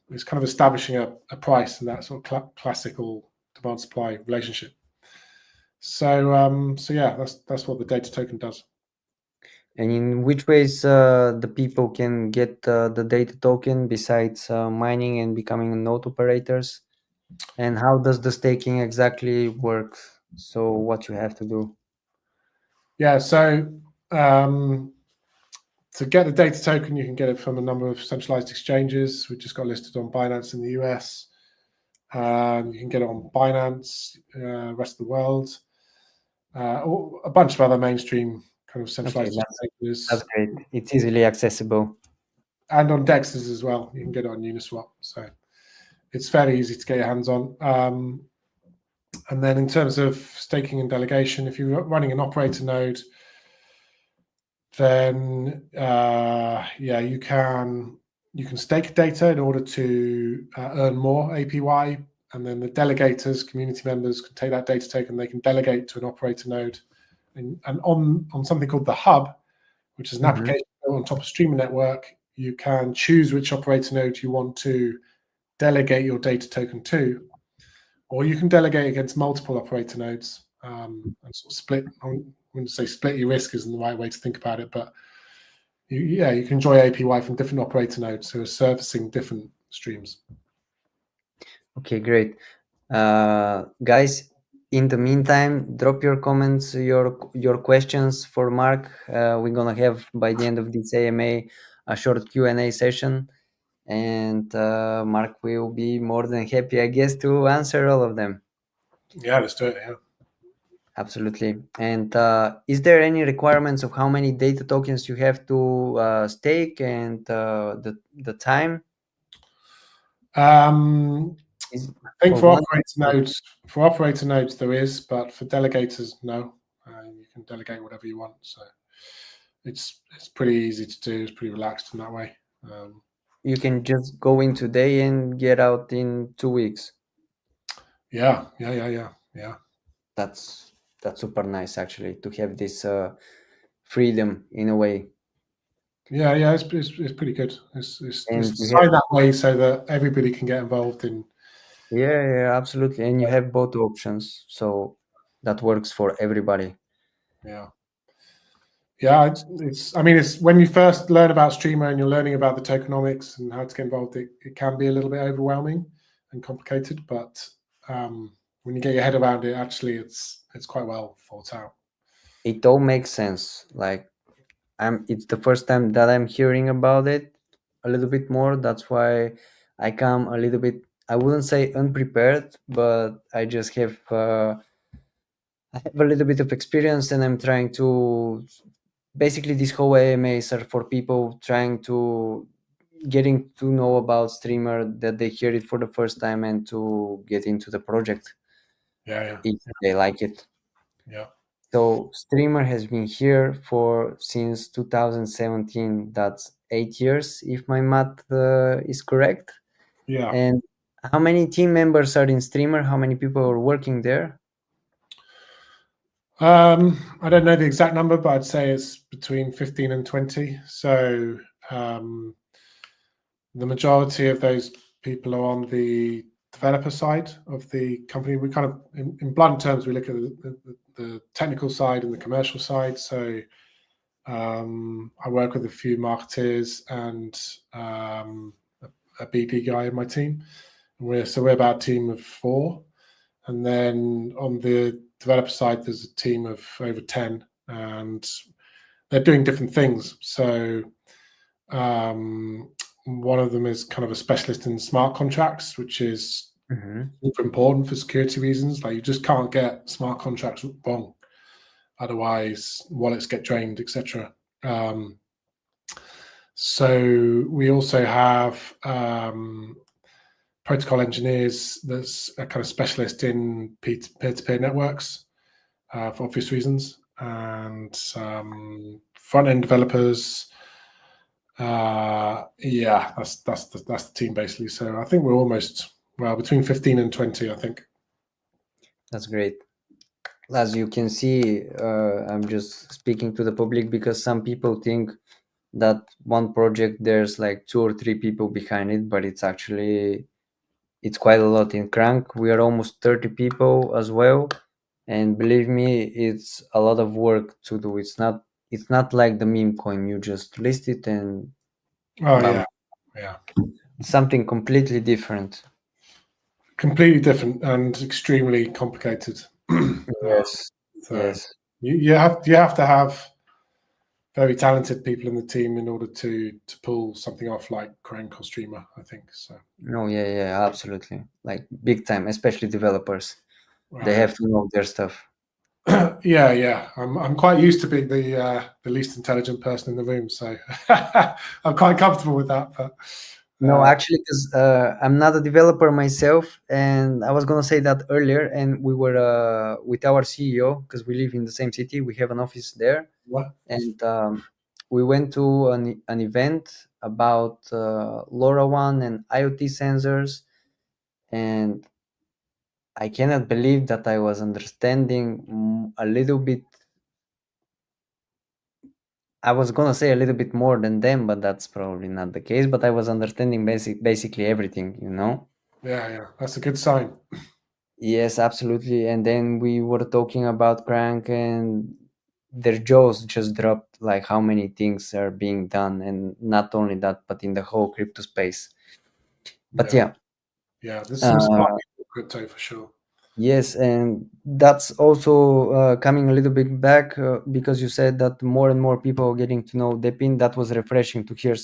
Speaker 2: it's kind of establishing a price in that sort of classical demand supply relationship. So yeah, that's what the data token does.
Speaker 1: And in which ways the people can get the data token besides mining and becoming node operators? And how does the staking exactly work? So what you have to do?
Speaker 2: Yeah, so to get the data token, you can get it from a number of centralized exchanges. We just got listed on Binance in the US. You can get it on Binance, rest of the world, or a bunch of other mainstream kind of centralized exchanges.
Speaker 1: That's great. It's easily accessible.
Speaker 2: And on DEXs as well. You can get it on Uniswap. So it's fairly easy to get your hands on. And then in terms of staking and delegation, if you're running an operator node, then yeah, you can stake data in order to earn more APY, and then the delegators, community members, can take that data token, they can delegate to an operator node, and on something called the hub, which is an application on top of Streamr network, you can choose which operator node you want to delegate your data token to, or you can delegate against multiple operator nodes and sort of split. I wouldn't say split your risk isn't the right way to think about it, but you can enjoy APY from different operator nodes who are servicing different streams.
Speaker 1: Okay, great. Guys, in the meantime, drop your comments, your questions for Mark. We're gonna have by the end of this AMA a short Q&A session, and Mark will be more than happy, I guess, to answer all of them.
Speaker 2: Yeah, let's do it. Yeah.
Speaker 1: Absolutely. And is there any requirements of how many data tokens you have to stake and the time?
Speaker 2: I think for operator nodes there is, but for delegators, no. You can delegate whatever you want. So it's pretty easy to do. It's pretty relaxed in that way.
Speaker 1: You can just go in today and get out in 2 weeks.
Speaker 2: Yeah.
Speaker 1: That's super nice, actually, to have this freedom in a way.
Speaker 2: Yeah, it's pretty good. It's designed that way so that everybody can get involved in.
Speaker 1: Yeah, absolutely. And you have both options, so that works for everybody.
Speaker 2: Yeah, it's when you first learn about Streamr and you're learning about the tokenomics and how to get involved, it can be a little bit overwhelming and complicated, but when you get your head around it, actually it's quite well thought out.
Speaker 1: It all makes sense. Like it's the first time that I'm hearing about it a little bit more. That's why I come a little bit, I wouldn't say unprepared, but I just have a little bit of experience, and I'm trying to basically these whole AMAs are for people trying to getting to know about Streamer, that they hear it for the first time and to get into the project
Speaker 2: Yeah,
Speaker 1: if they like it.
Speaker 2: yeah,
Speaker 1: So Streamer has been here for since 2017. That's 8 years, if my math is correct.
Speaker 2: yeah.
Speaker 1: And how many team members are in Streamer? How many people are working there?
Speaker 2: I don't know the exact number, but I'd say it's between 15 and 20. So um, the majority of those people are on the developer side of the company. We kind of, in blunt terms, we look at the technical side and the commercial side. So I work with a few marketers and a BD guy in my team. And we're about a team of 4. And then on the developer side, there's a team of over 10, and they're doing different things. So one of them is kind of a specialist in smart contracts, which is super important for security reasons. Like, you just can't get smart contracts wrong, otherwise wallets get drained, etc. So we also have protocol engineers that's a kind of specialist in peer-to-peer networks for obvious reasons, and front-end developers. Yeah, that's the team basically. So I think we're almost, well, between 15 and 20, I think.
Speaker 1: That's great. As you can see, I'm just speaking to the public because some people think that one project there's like 2 or 3 people behind it, but it's quite a lot. In Crankk we are almost 30 people as well, and believe me, it's a lot of work to do. It's not like the meme coin, you just list it and
Speaker 2: Oh
Speaker 1: bam.
Speaker 2: yeah, yeah,
Speaker 1: Something completely different.
Speaker 2: completely different and extremely complicated.
Speaker 1: Yes,
Speaker 2: So
Speaker 1: yes.
Speaker 2: you have to have very talented people in the team in order to pull something off like Crank or Streamer, I think. So
Speaker 1: No, yeah, yeah, absolutely. Like big time, especially developers. They
Speaker 2: right.
Speaker 1: have to know their stuff.
Speaker 2: Yeah, yeah. I'm quite used to being the least intelligent person in the room, so I'm quite comfortable with that. But
Speaker 1: No, actually, because I'm not a developer myself, and I was gonna say that earlier. And we were with our CEO because we live in the same city. We have an office there,
Speaker 2: what?
Speaker 1: and we went to an event about LoRaWAN and IoT sensors, and I cannot believe that I was understanding a little bit. I was gonna say a little bit more than them, but that's probably not the case. But I was understanding basically everything, you know.
Speaker 2: Yeah, yeah. That's a good sign.
Speaker 1: Yes, absolutely. And then we were talking about Crank, and their jaws just dropped, like how many things are being done, and not only that, but in the whole crypto space. But
Speaker 2: Yeah,
Speaker 1: yeah,
Speaker 2: yeah. There's some smart
Speaker 1: uh,
Speaker 2: people in crypto for sure.
Speaker 1: yes, and that's also coming a little bit back because you said that more and more people are getting to know Depin. That was refreshing to hear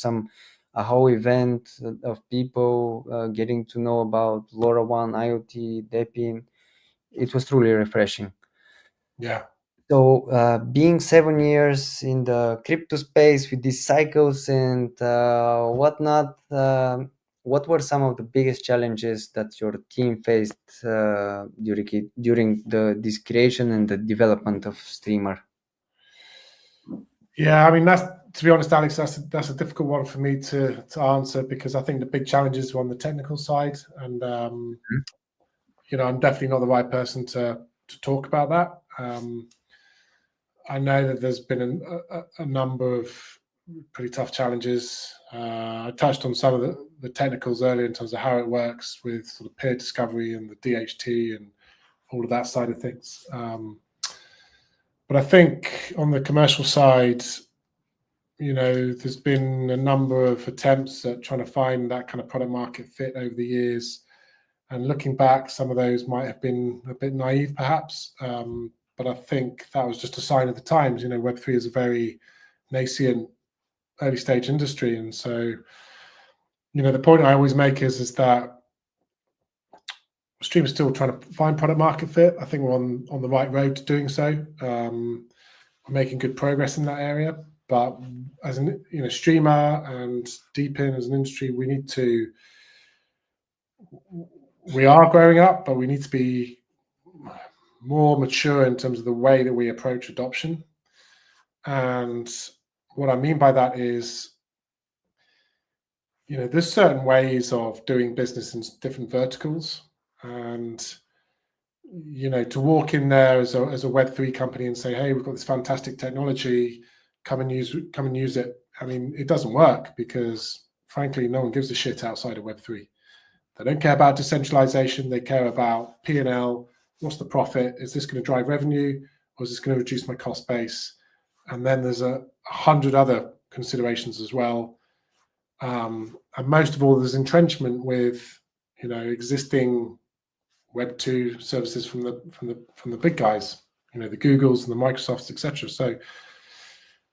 Speaker 1: a whole event of people getting to know about LoRaWAN, IoT, Depin. It was truly refreshing.
Speaker 2: Yeah.
Speaker 1: So, being 7 years in the crypto space with these cycles and whatnot, what were some of the biggest challenges that your team faced during this creation and the development of Streamer?
Speaker 2: Yeah, I mean, that's, to be honest, Alex, that's a difficult one for me to answer, because I think the big challenges are on the technical side, and I'm definitely not the right person to talk about that. I know that there's been a number of pretty tough challenges. I touched on some of the technicals earlier in terms of how it works with sort of peer discovery and the DHT and all of that side of things. But I think on the commercial side, there's been a number of attempts at trying to find that kind of product market fit over the years. And looking back, some of those might have been a bit naive, perhaps. But I think that was just a sign of the times. Web3 is a very nascent, early stage industry, and so the point I always make is that Stream is still trying to find product market fit. I think we're on the right road to doing so. making good progress in that area. But as an Streamer and Deepin as an industry, we are growing up, but we need to be more mature in terms of the way that we approach adoption. And what I mean by that is, there's certain ways of doing business in different verticals, and to walk in there as a Web3 company and say, hey, we've got this fantastic technology, come and use it. I mean, it doesn't work because frankly, no one gives a shit outside of Web3. They don't care about decentralization. They care about P&L. What's the profit? Is this going to drive revenue, or is this going to reduce my cost base? And then there's 100 other considerations as well. And most of all, there's entrenchment with existing Web2 services from the big guys, the Googles and the Microsofts, etc. So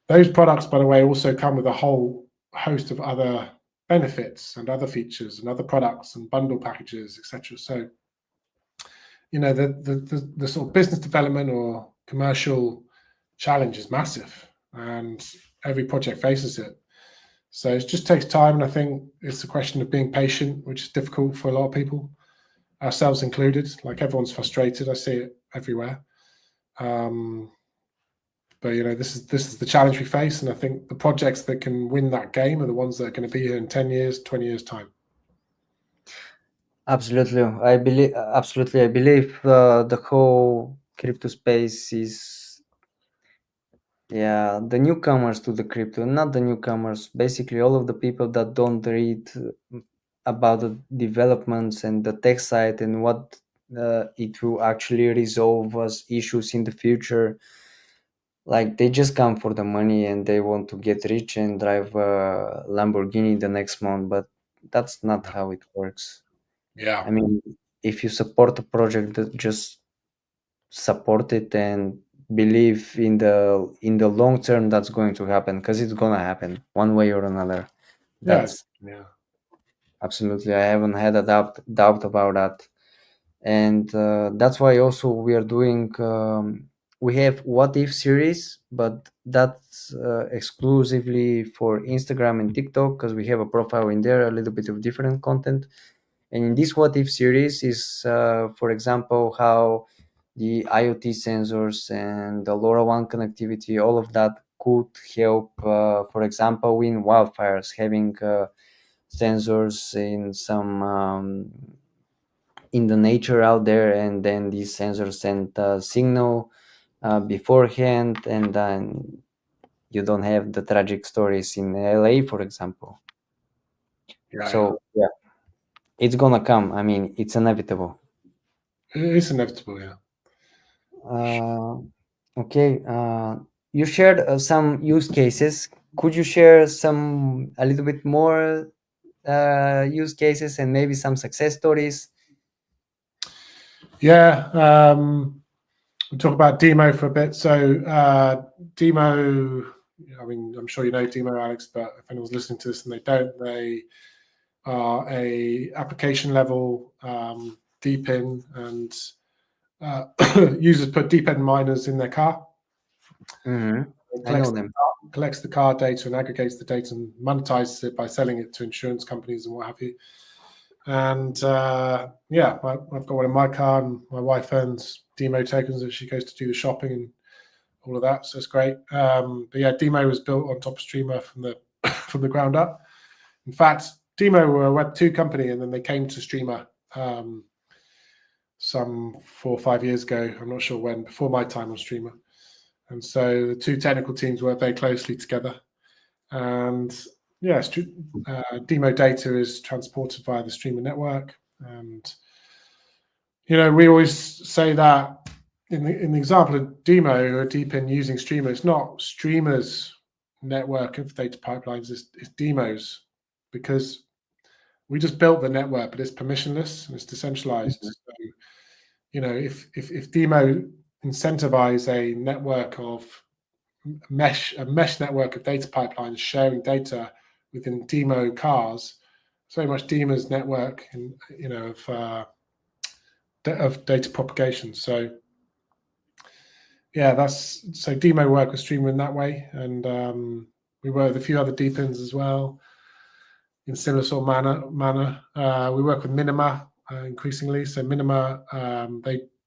Speaker 2: those products, by the way, also come with a whole host of other benefits and other features and other products and bundle packages, etc. So the sort of business development or commercial challenge is massive, and every project faces it. So it just takes time, and I think it's a question of being patient, which is difficult for a lot of people, ourselves included. Like, everyone's frustrated. I see it everywhere. But this is the challenge we face, and I think the projects that can win that game are the ones that are going to be here in 10 years, 20 years time.
Speaker 1: Absolutely, I believe. The whole crypto space is, yeah, the newcomers to the crypto, not the newcomers. Basically, all of the people that don't read about the developments and the tech side and what it will actually resolve as issues in the future. Like, they just come for the money and they want to get rich and drive a Lamborghini the next month, but that's not how it works.
Speaker 2: Yeah.
Speaker 1: I mean, if you support a project, that just support it and believe in the long term that's going to happen, because it's gonna happen one way or another. That's
Speaker 2: Yeah.
Speaker 1: absolutely, I haven't had a doubt about that. And that's why also we are doing, we have what if series, but that's exclusively for Instagram and TikTok, because we have a profile in there, a little bit of different content. And in this what if series is, for example, how the IoT sensors and the LoRaWAN connectivity, all of that could help, for example, in wildfires, having sensors in some in the nature out there, and then these sensors send a signal beforehand, and then you don't have the tragic stories in LA, for example. So yeah, it's gonna come. I mean, it's inevitable.
Speaker 2: It's inevitable, yeah.
Speaker 1: Okay, you shared some use cases. Could you share a little bit more use cases and maybe some success stories?
Speaker 2: Yeah, we'll talk about Demo for a bit. So Demo, I mean, I'm sure you know Demo, Alex, but if anyone's listening to this and they don't, they are a application level deep-in, and users put deep-in miners in their car.
Speaker 1: Mm-hmm. I know them.
Speaker 2: Collects the car data and aggregates the data and monetizes it by selling it to insurance companies and what have you. And yeah, I've got one in my car, and my wife earns Demo tokens as she goes to do the shopping and all of that. So it's great. But yeah, Demo was built on top of Streamr from the ground up. In fact, Demo were a Web2 company, and then they came to Streamr some 4 or 5 years ago. I'm not sure when, before my time on Streamr. And so the two technical teams work very closely together. And yes, Demo data is transported via the Streamr network. And we always say that in the example of Demo or Deepin using Streamr, it's not Streamr's network of data pipelines, it's Demo's, because we just built the network, but it's permissionless and it's decentralized.
Speaker 1: Mhm.
Speaker 2: So, if Demo incentivize a network of a mesh network of data pipelines sharing data within Demo cars, it's very much Demo's network and of data propagation. So yeah, that's so Demo work with Streamr in that way, and we work with a few other deepins as well in similar sort of manner. We work with Minima increasingly. So Minima,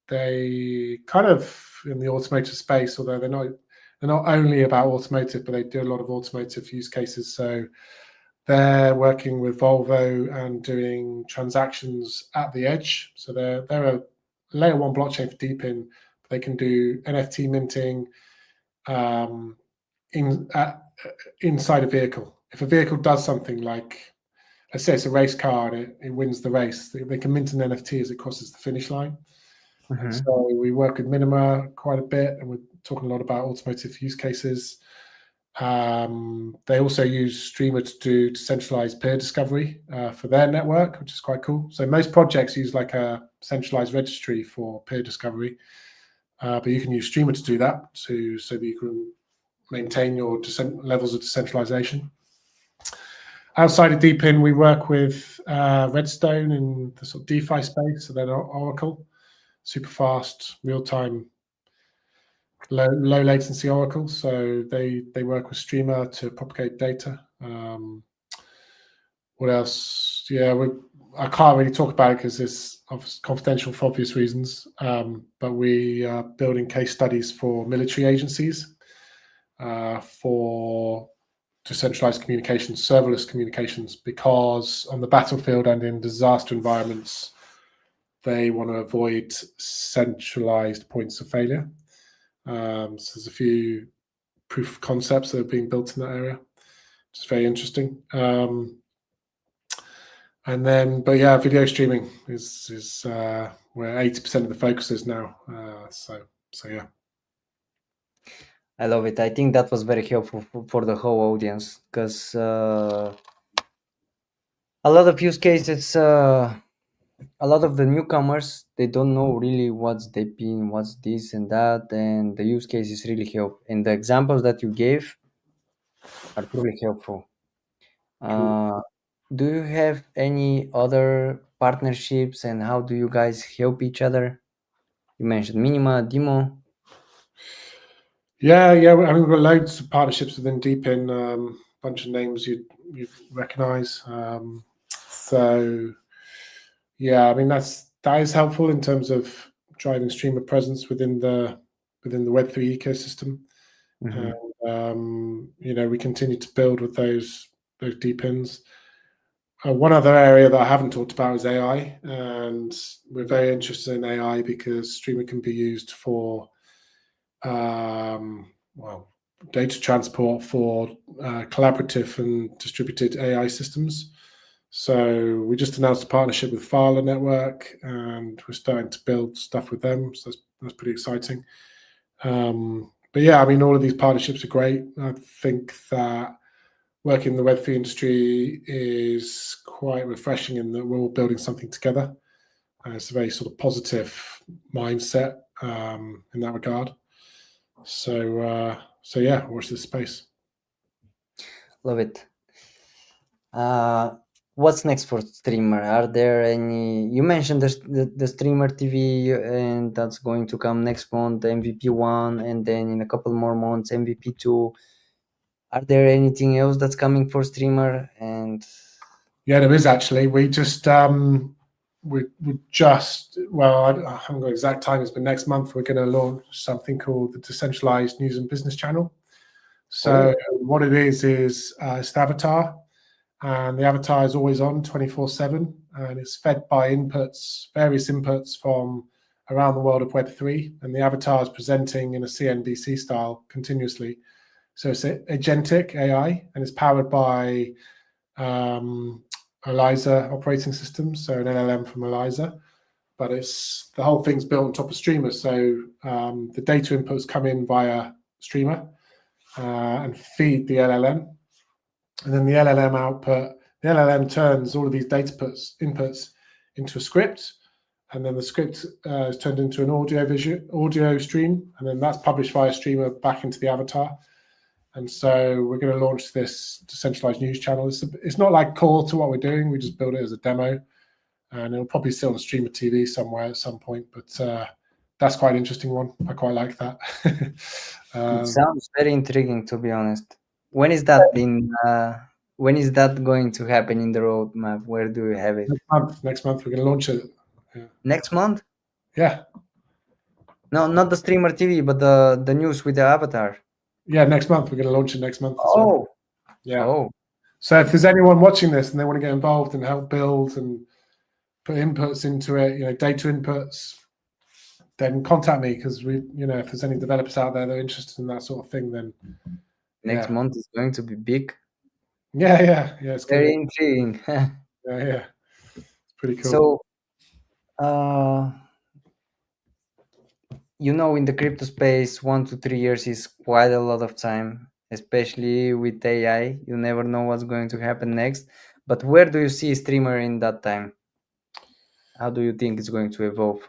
Speaker 2: they kind of in the automotive space, although they're not only about automotive, but they do a lot of automotive use cases. So they're working with Volvo and doing transactions at the edge. So they're a layer one blockchain for Deepin, but they can do NFT minting inside a vehicle. If a vehicle does something like, let's say it's a race car and it wins the race, they can mint an NFT as it crosses the finish line. And so we work with Minima quite a bit, and we're talking a lot about automotive use cases. They also use Streamr to do decentralized peer discovery for their network, which is quite cool. So most projects use like a centralized registry for peer discovery, but you can use Streamr to do that, so that you can maintain your levels of decentralization. Outside of Deepin, we work with Redstone in the sort of DeFi space, so then Oracle, super fast, real-time, low latency Oracle. So they work with Streamr to propagate data. What else? Yeah, I can't really talk about it because it's confidential for obvious reasons. But we are building case studies for military agencies for decentralized communications, serverless communications, because on the battlefield and in disaster environments, they want to avoid centralized points of failure. So there's a few proof of concepts that are being built in that area, which is very interesting. And then, but yeah, video streaming is where 80% of the focus is now. So yeah.
Speaker 1: I love it. I think that was very helpful for the whole audience, because a lot of use cases, a lot of the newcomers, they don't know really what's Deepin, what's this and that, and the use cases really help. And the examples that you gave are truly helpful.
Speaker 2: Cool.
Speaker 1: Do you have any other partnerships, and how do you guys help each other? You mentioned Minima, Demo.
Speaker 2: Yeah. I mean, we've got loads of partnerships within Deepin, bunch of names you recognize. So yeah, I mean that is helpful in terms of driving Streamr presence within the Web3 ecosystem. And we continue to build with those Deepins. One other area that I haven't talked about is AI, and we're very interested in AI because Streamr can be used for data transport for collaborative and distributed AI systems. So we just announced a partnership with Fala Network, and we're starting to build stuff with them. So that's pretty exciting. But yeah, I mean, all of these partnerships are great. I think that working in the Web3 industry is quite refreshing in that we're all building something together. It's a very sort of positive mindset in that regard. So yeah, watch this space.
Speaker 1: Love it. What's next for Streamr? Are there any? You mentioned the Streamr TV, and that's going to come next month, MVP 1, and then in a couple more months, MVP 2. Are there anything else that's coming for Streamr? And
Speaker 2: yeah, there is actually. We just I haven't got exact times, but next month we're going to launch something called the Decentralized News and Business Channel. So what it is it's an avatar, and the avatar is always on 24/7, and it's fed by various inputs from around the world of Web3, and the avatar is presenting in a CNBC style continuously. So it's agentic AI, and it's powered by ELIZA operating system, so an LLM from ELIZA. But the whole thing's built on top of Streamr. So the data inputs come in via Streamr and feed the LLM. And then the LLM turns all of these data inputs into a script. And then the script is turned into an audio stream. And then that's published via Streamr back into the avatar. And so we're going to launch this decentralized news channel. It's not like core to what we're doing. We just built it as a demo. And it'll probably sit on Streamr TV somewhere at some point. But that's quite an interesting one. I quite like that.
Speaker 1: It sounds very intriguing, to be honest. When is that in? When is that going to happen in the roadmap? Where do you have it?
Speaker 2: Next month we're going to launch it.
Speaker 1: Next month?
Speaker 2: Yeah.
Speaker 1: No, not the Streamr TV, but the news with the avatar.
Speaker 2: Yeah, next month we're going to launch it next month as
Speaker 1: Oh,
Speaker 2: well. Yeah.
Speaker 1: oh,
Speaker 2: So if there's anyone watching this and they want to get involved and help build and put inputs into it, data inputs, then contact me, because if there's any developers out there that are interested in that sort of thing, then
Speaker 1: next month is going to be big.
Speaker 2: Yeah. It's
Speaker 1: Very intriguing.
Speaker 2: yeah. It's pretty cool.
Speaker 1: So, in the crypto space, 1 to 3 years is quite a lot of time, especially with AI. You never know what's going to happen next. But where do you see Streamr in that time? How do you think it's going to evolve?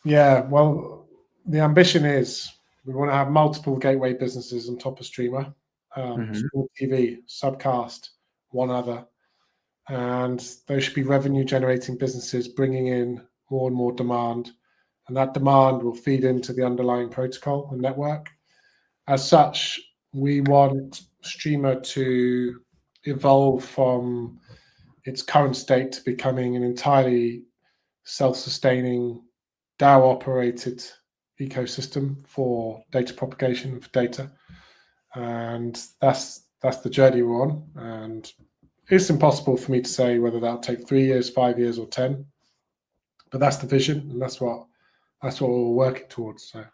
Speaker 2: Yeah, well, the ambition is we want to have multiple gateway businesses on top of Streamr, Sport TV, Subcast, one other, and those should be revenue generating businesses bringing in more and more demand, and that demand will feed into the underlying protocol and network. As such, we want Streamr to evolve from its current state to becoming an entirely self-sustaining DAO operated ecosystem for data propagation for data, and that's the journey we're on. And it's impossible for me to say whether that'll take 3 years, 5 years, or 10, but that's the vision, and that's what we're working towards. So,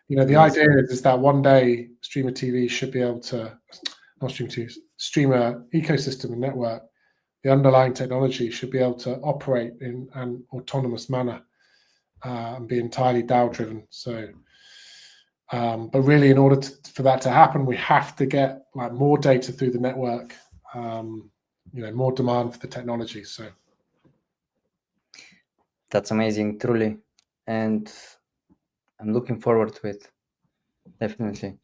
Speaker 2: the idea is that one day Streamr TV should be able to, not Streamr TV, Streamr ecosystem and network, the underlying technology should be able to operate in an autonomous manner and be entirely DAO driven. So, but really, in order for that to happen, we have to get more data through the network, more demand for the technology. So
Speaker 1: that's amazing, truly, and I'm looking forward to it. Definitely.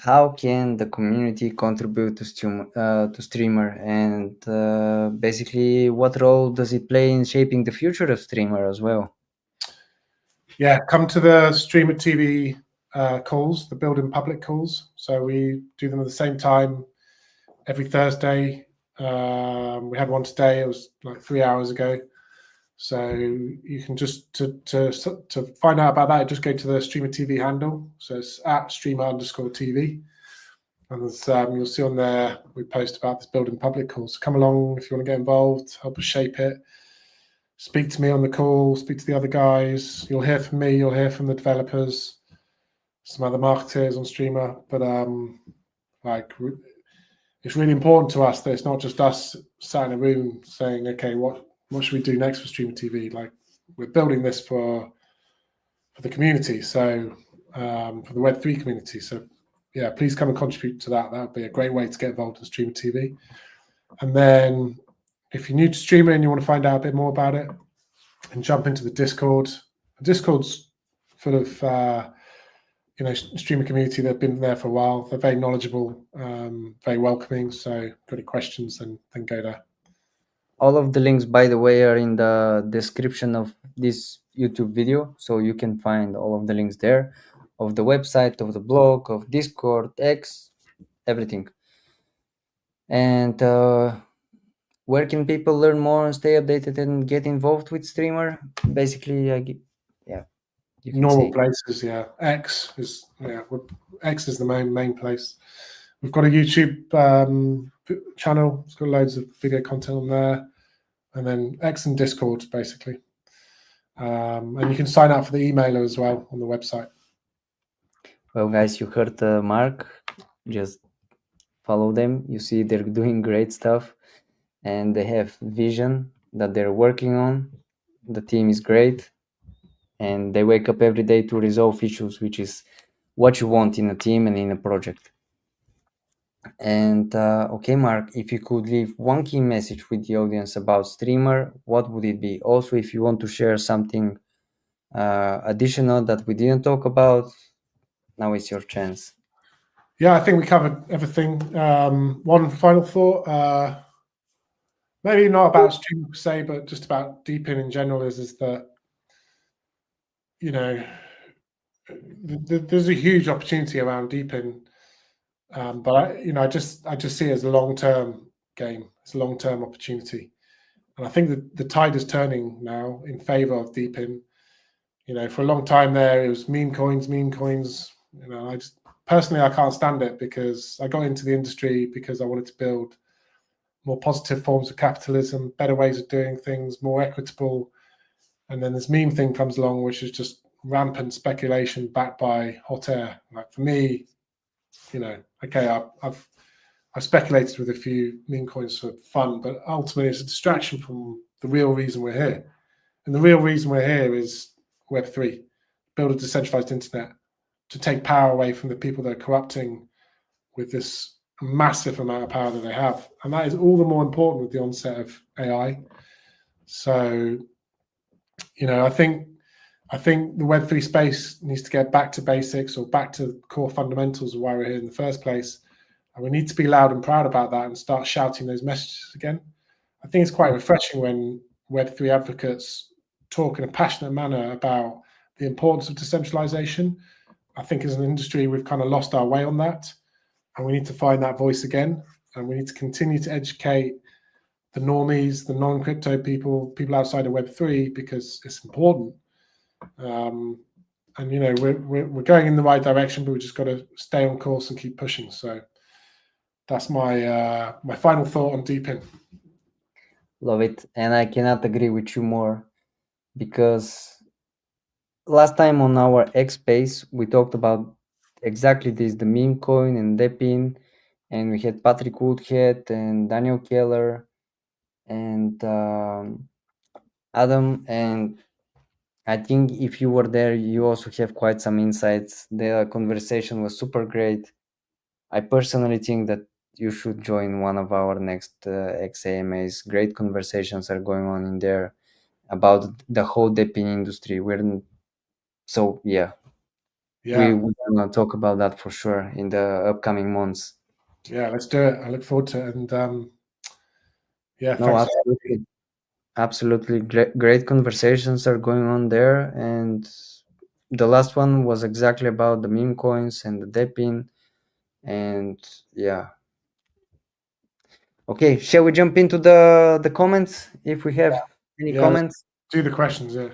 Speaker 1: How can the community contribute to Streamr, and basically, what role does it play in shaping the future of Streamr as well?
Speaker 2: Yeah, come to the Streamr TV calls, the build in public calls. So we do them at the same time every Thursday. We had one today. It was like 3 hours ago. So you can just to find out about that, just go to the Streamr TV handle. So it's at Streamr_TV, and you'll see on there we post about this building public call. So come along if you want to get involved, help us shape it. Speak to me on the call. Speak to the other guys. You'll hear from me. You'll hear from the developers, some other marketers on Streamr. But it's really important to us that it's not just us sat in a room saying, okay, what should we do next for Streamr TV? Like, we're building this for the community, so for the Web3 community. So yeah, please come and contribute to that. That would be a great way to get involved in Streamr TV. And then if you're new to Streamr and you want to find out a bit more about it, and jump into the Discord. The Discord's full of Streamr community that have been there for a while. They're very knowledgeable, very welcoming. So if you've got any questions, then go there.
Speaker 1: All of the links, by the way, are in the description of this YouTube video, so you can find all of the links there, of the website, of the blog, of Discord, X, everything. And where can people learn more and stay updated and get involved with Streamr? Basically, you can
Speaker 2: normal
Speaker 1: say.
Speaker 2: places. Yeah, X is the main place. We've got a YouTube channel. It's got loads of video content on there, and then X and Discord basically. And you can sign up for the emailer as well on the website.
Speaker 1: Well, guys, you heard Mark. Just follow them. You see they're doing great stuff, and they have vision that they're working on. The team is great, and they wake up every day to resolve issues, which is what you want in a team and in a project. And okay, Mark, if you could leave one key message with the audience about Streamr, what would it be? Also, if you want to share something additional that we didn't talk about, now is your chance.
Speaker 2: Yeah, I think we covered everything. One final thought, maybe not about Streamr per se, but just about Deepin in general, is that you know, there's a huge opportunity around Deepin, but I just see it as a long term game. It's a long term opportunity, and I think that the tide is turning now in favor of Deepin. For a long time there, it was meme coins, meme coins. I just personally I can't stand it because I got into the industry because I wanted to build more positive forms of capitalism, better ways of doing things, more equitable. And then this meme thing comes along, which is just rampant speculation backed by hot air. Like for me, okay, I've speculated with a few meme coins for fun, but ultimately it's a distraction from the real reason we're here. And the real reason we're here is Web3, build a decentralized internet to take power away from the people that are corrupting with this massive amount of power that they have. And that is all the more important with the onset of AI. So, I think the Web3 space needs to get back to basics or back to core fundamentals of why we're here in the first place. And we need to be loud and proud about that and start shouting those messages again. I think it's quite refreshing when Web3 advocates talk in a passionate manner about the importance of decentralization. I think as an industry, we've kind of lost our way on that, and we need to find that voice again. And we need to continue to educate the normies, the non-crypto people outside of Web3, because it's important. And we're going in the right direction, but we just got to stay on course and keep pushing. So that's my final thought on Deepin.
Speaker 1: Love it, and I cannot agree with you more, because last time on our X space we talked about exactly this, the meme coin and Depin, and we had Patrick Woodhead and Daniel Keller and Adam, and I think if you were there, you also have quite some insights. The conversation was super great. I personally think that you should join one of our next XAMAs. Great conversations are going on in there about the whole Depin industry. So yeah,
Speaker 2: Yeah,
Speaker 1: we're gonna talk about that for sure in the upcoming months.
Speaker 2: yeah, let's do it. I look forward to it. And yeah,
Speaker 1: No,
Speaker 2: thanks.
Speaker 1: absolutely great conversations are going on there, and the last one was exactly about the meme coins and the Depin, and yeah. Okay, shall we jump into the comments if we have any
Speaker 2: Yeah, let's
Speaker 1: comments?
Speaker 2: do the questions. Yeah.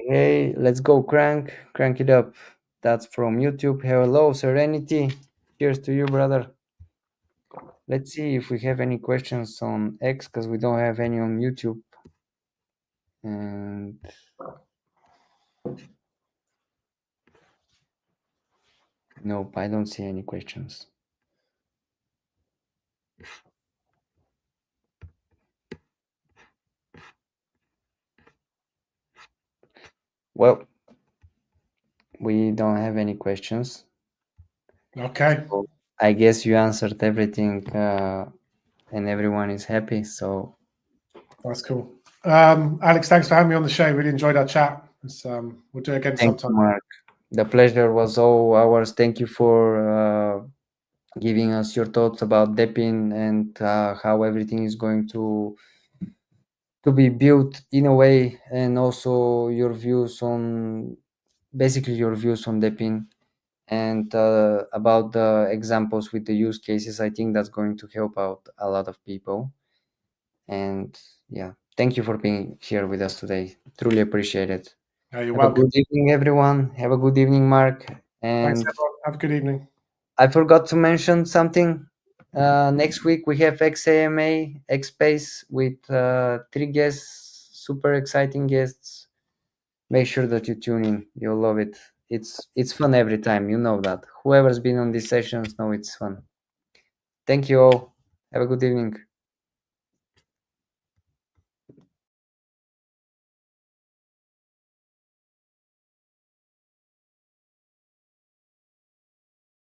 Speaker 1: Hey, let's go, crank it up. That's from YouTube. Hello, Serenity. Cheers to you, brother. Let's see if we have any questions on X, because we don't have any on YouTube. And nope, I don't see any questions. Well, we don't have any questions.
Speaker 2: Okay.
Speaker 1: So I guess you answered everything, and everyone is happy. So
Speaker 2: That's cool. Alex, thanks for having me on the show. Really enjoyed our chat. We'll do it again
Speaker 1: thank you,
Speaker 2: sometime.
Speaker 1: Mark. The pleasure was all ours. Thank you for giving us your thoughts about Depin and how everything is going to be built in a way, and also your views on basically your views on Depin, and about the examples with the use cases. I think that's going to help out a lot of people. And yeah, thank you for being here with us today. Truly appreciate it.
Speaker 2: You're
Speaker 1: Have a
Speaker 2: welcome.
Speaker 1: good evening, everyone. Have a good evening, Mark.
Speaker 2: Thanks,
Speaker 1: And
Speaker 2: everyone. Have a good evening.
Speaker 1: I forgot to mention something. Next week we have XAMA X Space with three guests, super exciting guests. Make sure that you tune in. You'll love it. It's fun every time. You know that. Whoever's been on these sessions know it's fun. Thank you all. Have a good evening.